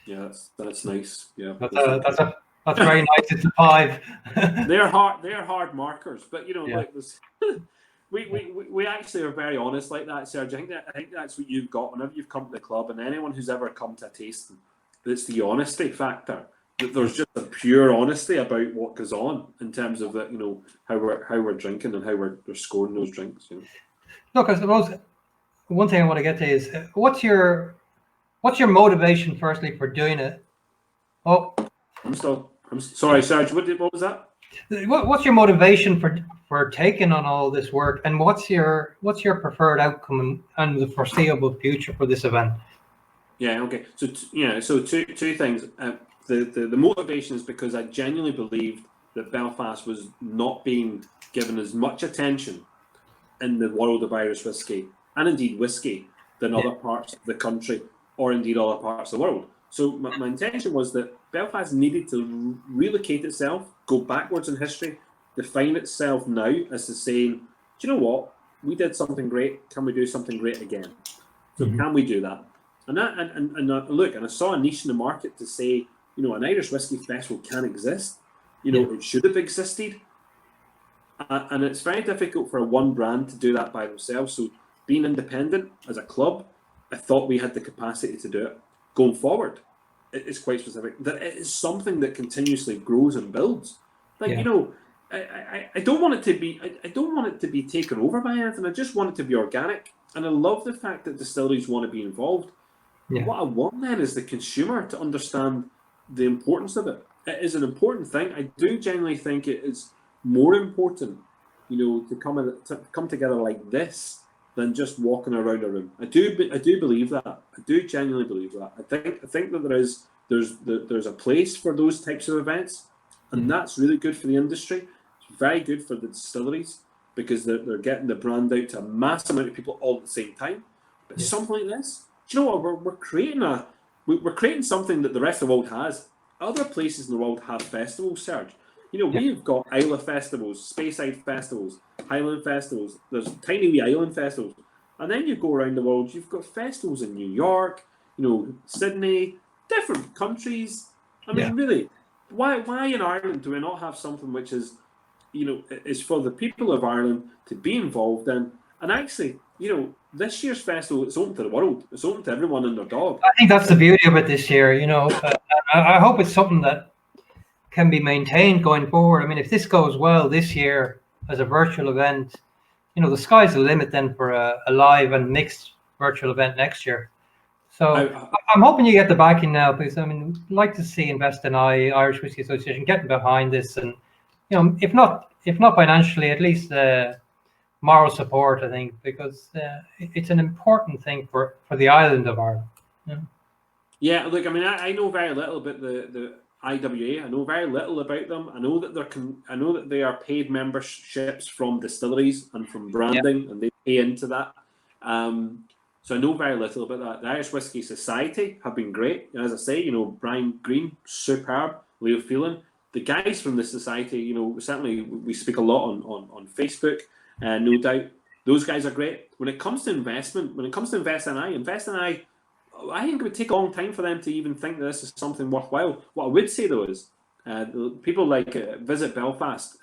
yeah, that's nice. Yeah, that's very nice. It's a 5. They're hard markers, but like this. We actually are very honest like that, Serge. I think that's what you've got whenever you've come to the club, and anyone who's ever come to a tasting. It's the honesty factor. That there's just a pure honesty about what goes on in terms of that, how we're drinking and how we're scoring those drinks. Look, I suppose one thing I want to get to is what's your motivation firstly for doing it? Oh, I'm sorry, Serge. What was that? What's your motivation for taking on all this work, and what's your preferred outcome and the foreseeable future for this event? Yeah. Okay. So two things. The motivation is because I genuinely believed that Belfast was not being given as much attention in the world of Irish whiskey and indeed whiskey than other parts of the country or indeed other parts of the world. So my intention was that Belfast needed to relocate itself, go backwards in history, define itself now as to saying, do you know what? We did something great. Can we do something great again? So can we do that? And look, and I saw a niche in the market to say, an Irish whiskey festival can exist. It should have existed. And it's very difficult for one brand to do that by themselves. So being independent as a club, I thought we had the capacity to do it. Going forward, it's quite specific. That it is something that continuously grows and builds. I don't want it to be. I don't want it to be taken over by anything. I just want it to be organic. And I love the fact that distilleries want to be involved. Yeah. What I want then is the consumer to understand the importance of it. It is an important thing. I do genuinely think it is more important, to come together like this than just walking around a room. I do believe that. I do genuinely believe that. I think that there's a place for those types of events, and that's really good for the industry. It's very good for the distilleries because they're getting the brand out to a mass amount of people all at the same time. But something like this, do you know what? We're creating something that the rest of the world has. Other places in the world have festivals, Serge. We've got Isla festivals, Speyside festivals, Highland festivals. There's tiny wee island festivals. And then you go around the world, you've got festivals in New York, Sydney, different countries. I mean, really, why in Ireland do we not have something which is, is for the people of Ireland to be involved in? And actually, this year's festival, it's open to the world. It's open to everyone and their dog. I think that's the beauty of it this year, I hope it's something that can be maintained going forward. I mean, if this goes well this year as a virtual event, the sky's the limit then for a live and mixed virtual event next year. So I'm hoping you get the backing now, because I mean, I'd like to see Invest in Irish Whiskey Association getting behind this, and if not financially, at least moral support. I think because it's an important thing for the island of Ireland. Yeah, look, I mean, I know very little about the IWA. I know very little about them. I know that they are paid memberships from distilleries and from branding, and they pay into that. So I know very little about that. The Irish Whiskey Society have been great. As I say, Brian Green, superb. Leo Phelan. The guys from the society, certainly we speak a lot on Facebook, no doubt. Those guys are great. When it comes to investment, when it comes to Invest in I think it would take a long time for them to even think that this is something worthwhile. What I would say though is, people like Visit Belfast,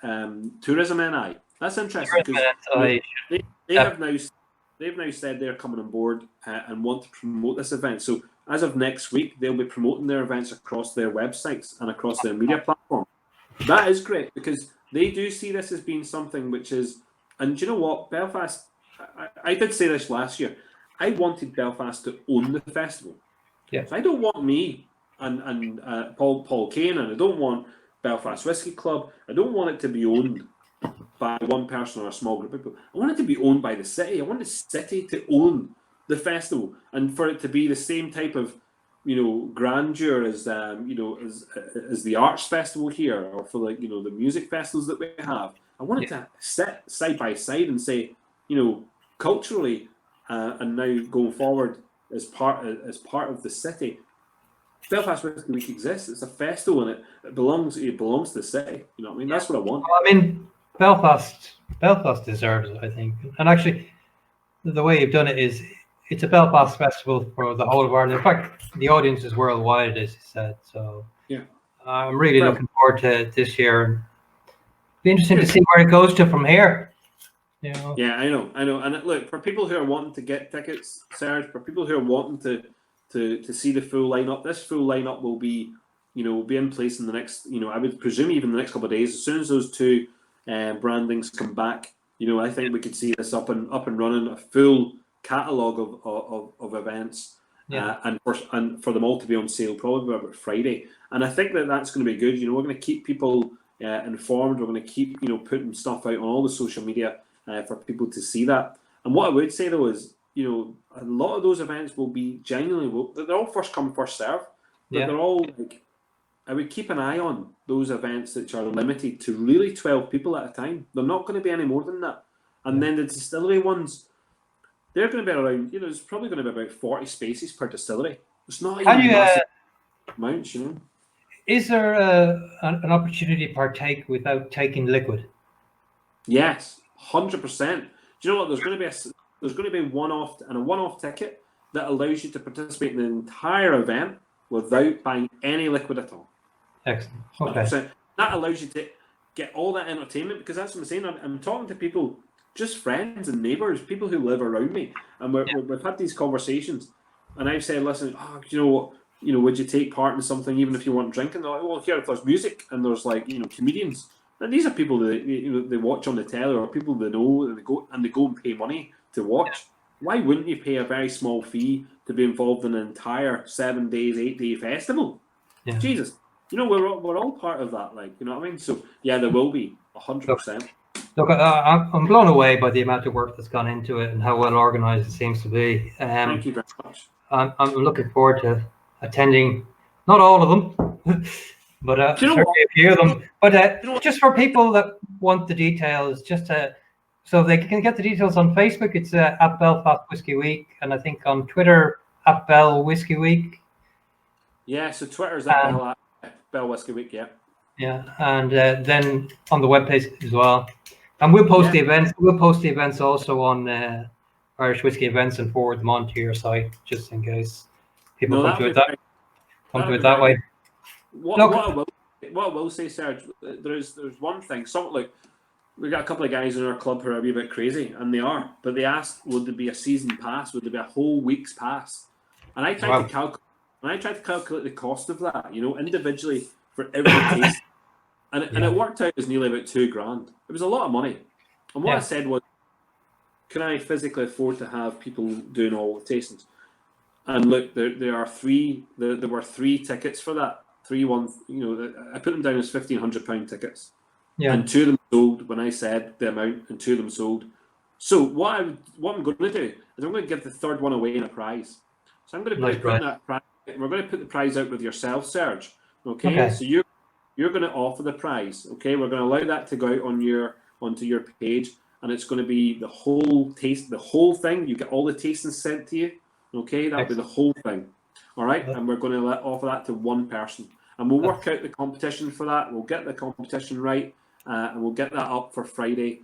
Tourism NI. That's interesting because they've now said they're coming on board and want to promote this event. So as of next week, they'll be promoting their events across their websites and across their media platform. That is great because they do see this as being something which is, and do you know what, Belfast, I did say this last year, I wanted Belfast to own the festival. Yeah. So I don't want me and Paul Kane, and I don't want Belfast Whiskey Club. I don't want it to be owned by one person or a small group of people. I want it to be owned by the city. I want the city to own the festival, and for it to be the same type of, grandeur as as the Arts Festival here, or for the music festivals that we have. I want it to sit side by side and say, culturally. And now going forward, as part of the city. Belfast Whiskey Week exists. It's a festival, and it belongs to the city. You know what I mean? That's what I want. Well, I mean, Belfast deserves it, I think. And actually, the way you've done it is it's a Belfast festival for the whole of Ireland. In fact, the audience is worldwide, as you said. So yeah, I'm really looking forward to this year. Be interesting to see where it goes to from here. You know? Yeah, I know. And look, for people who are wanting to get tickets, Serge, for people who are wanting to see the full lineup, this full lineup will be in place in the next, I would presume even the next couple of days. As soon as those two brandings come back, I think we could see this up and running, a full catalogue of events, and for them all to be on sale probably about Friday. And I think that's going to be good. We're going to keep people informed. We're going to keep putting stuff out on all the social media for people to see that. And what I would say though is, a lot of those events will be genuinely, they're all first come, first serve. But they're all like, I would keep an eye on those events which are limited to really 12 people at a time. They're not going to be any more than that. And then the distillery ones, they're going to be around, it's probably going to be about 40 spaces per distillery. It's not even massive amounts, Is there an opportunity to partake without taking liquid? Yes, 100%. Do you know what? There's going to be a one-off ticket that allows you to participate in the entire event without buying any liquid at all. Excellent. Okay. 100%. That allows you to get all that entertainment, because that's what I'm saying. I'm talking to people, just friends and neighbours, people who live around me, and we've had these conversations, and I've said, listen, would you take part in something even if you weren't drinking? They're like, well, here, if there's music and there's comedians, and these are people that they watch on the telly, or people they know, and they go and pay money to watch. Why wouldn't you pay a very small fee to be involved in an entire 7 days, 8-day festival? Yeah. Jesus, we're all part of that, you know what I mean? So yeah, there will be 100%. Look, I'm blown away by the amount of work that's gone into it and how well organised it seems to be. Thank you very much. I'm looking forward to attending, not all of them, but certainly a few of them. But just for people that want the details, so they can get the details on Facebook. It's at Belfast Whiskey Week, and I think on Twitter at Bell Whiskey Week. Yeah, so Twitter's at Bell Whiskey Week. Yeah, and then on the webpage as well. And we'll post the events. We'll post the events also on Irish Whiskey Events and forward them onto your site, just in case people come to it that way. What I will say, Serge, there's one thing. We've got a couple of guys in our club who are a wee bit crazy, and they are. But they asked, would there be a season pass? Would there be a whole week's pass? And I tried to calculate the cost of that, individually for every taste. And it worked out as nearly about $2,000. It was a lot of money. And what I said was, can I physically afford to have people doing all the tastings? And look, there were three tickets for that. I put them down as £1,500 tickets. Yeah. And two of them sold when I said the amount, and two of them sold. So what I'm going to do is I'm going to give the third one away in a prize. So I'm going to put that prize. We're going to put the prize out with yourself, Serge. Okay. So you're going to offer the prize. Okay. We're going to allow that to go out onto your page, and it's going to be the whole thing. You get all the tastings sent to you. Okay. That'll be the whole thing. All right. And we're going to offer that to one person, and we'll work out the competition for that. We'll get the competition right. And we'll get that up for Friday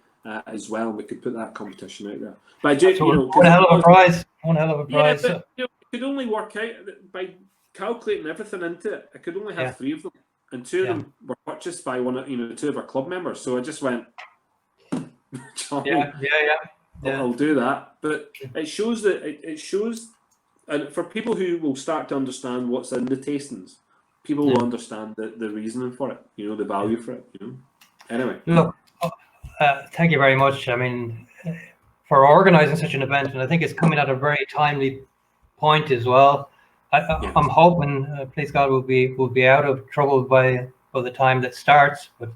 as well, and we could put that competition out there. But one hell of a prize. Yeah, but it could only work out by calculating everything into it. I could only have three of them, and two of them were purchased by two of our club members. So I just went, I'll do that. But it shows and for people who will start to understand what's in the tastings, people will understand the reasoning for it. The value for it. Anyway, look, thank you very much. I mean, for organising such an event, and I think it's coming at a very timely point as well. I'm hoping, please God, we'll be out of trouble by the time that starts. But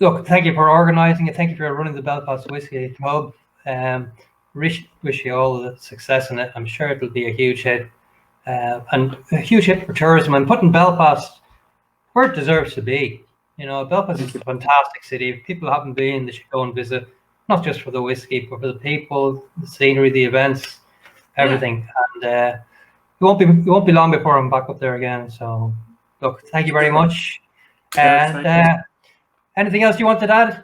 look, thank you for organising it. Thank you for running the Belfast Whiskey Club. Wish you all the success in it. I'm sure it'll be a huge hit, and a huge hit for tourism and putting Belfast where it deserves to be. Belfast is a fantastic city. If people haven't been, they should go and visit, not just for the whiskey, but for the people, the scenery, the events. everything. And it won't be long before I'm back up there again. So look, thank you very much. And anything else you wanted to add?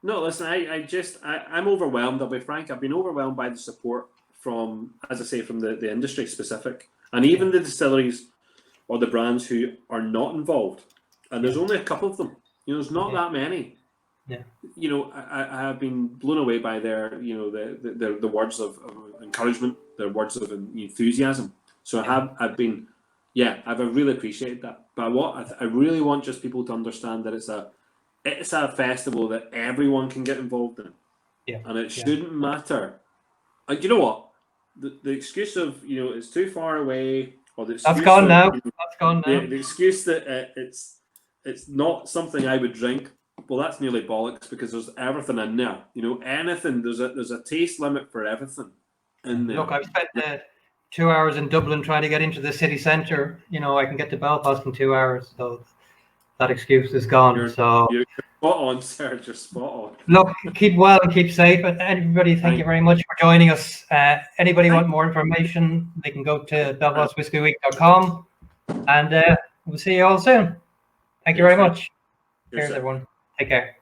No, listen, I'm overwhelmed. I'll be frank. I've been overwhelmed by the support from, as I say, from the industry specific, and even the distilleries or the brands who are not involved. And there's only a couple of them. There's not that many. Yeah. I have been blown away by their, the words of encouragement, their words of enthusiasm. So I've really appreciated that. But what I really want just people to understand that it's a festival that everyone can get involved in. Yeah. And it shouldn't matter. You know what? The excuse of it's too far away, or the excuse that's gone now. That's gone now. The excuse that it's not something I would drink. Well, that's nearly bollocks, because there's everything in there. Anything. There's a taste limit for everything in there. Look, I've spent 2 hours in Dublin trying to get into the city centre. I can get to Belfast in 2 hours, so that excuse is gone. You're spot on, sir. You're spot on. Look, keep well and keep safe. And everybody, thank you very much for joining us. Anybody want more information, they can go to belfastwhiskeyweek.com, and we'll see you all soon. Thank you very much. Cheers, everyone. Take care.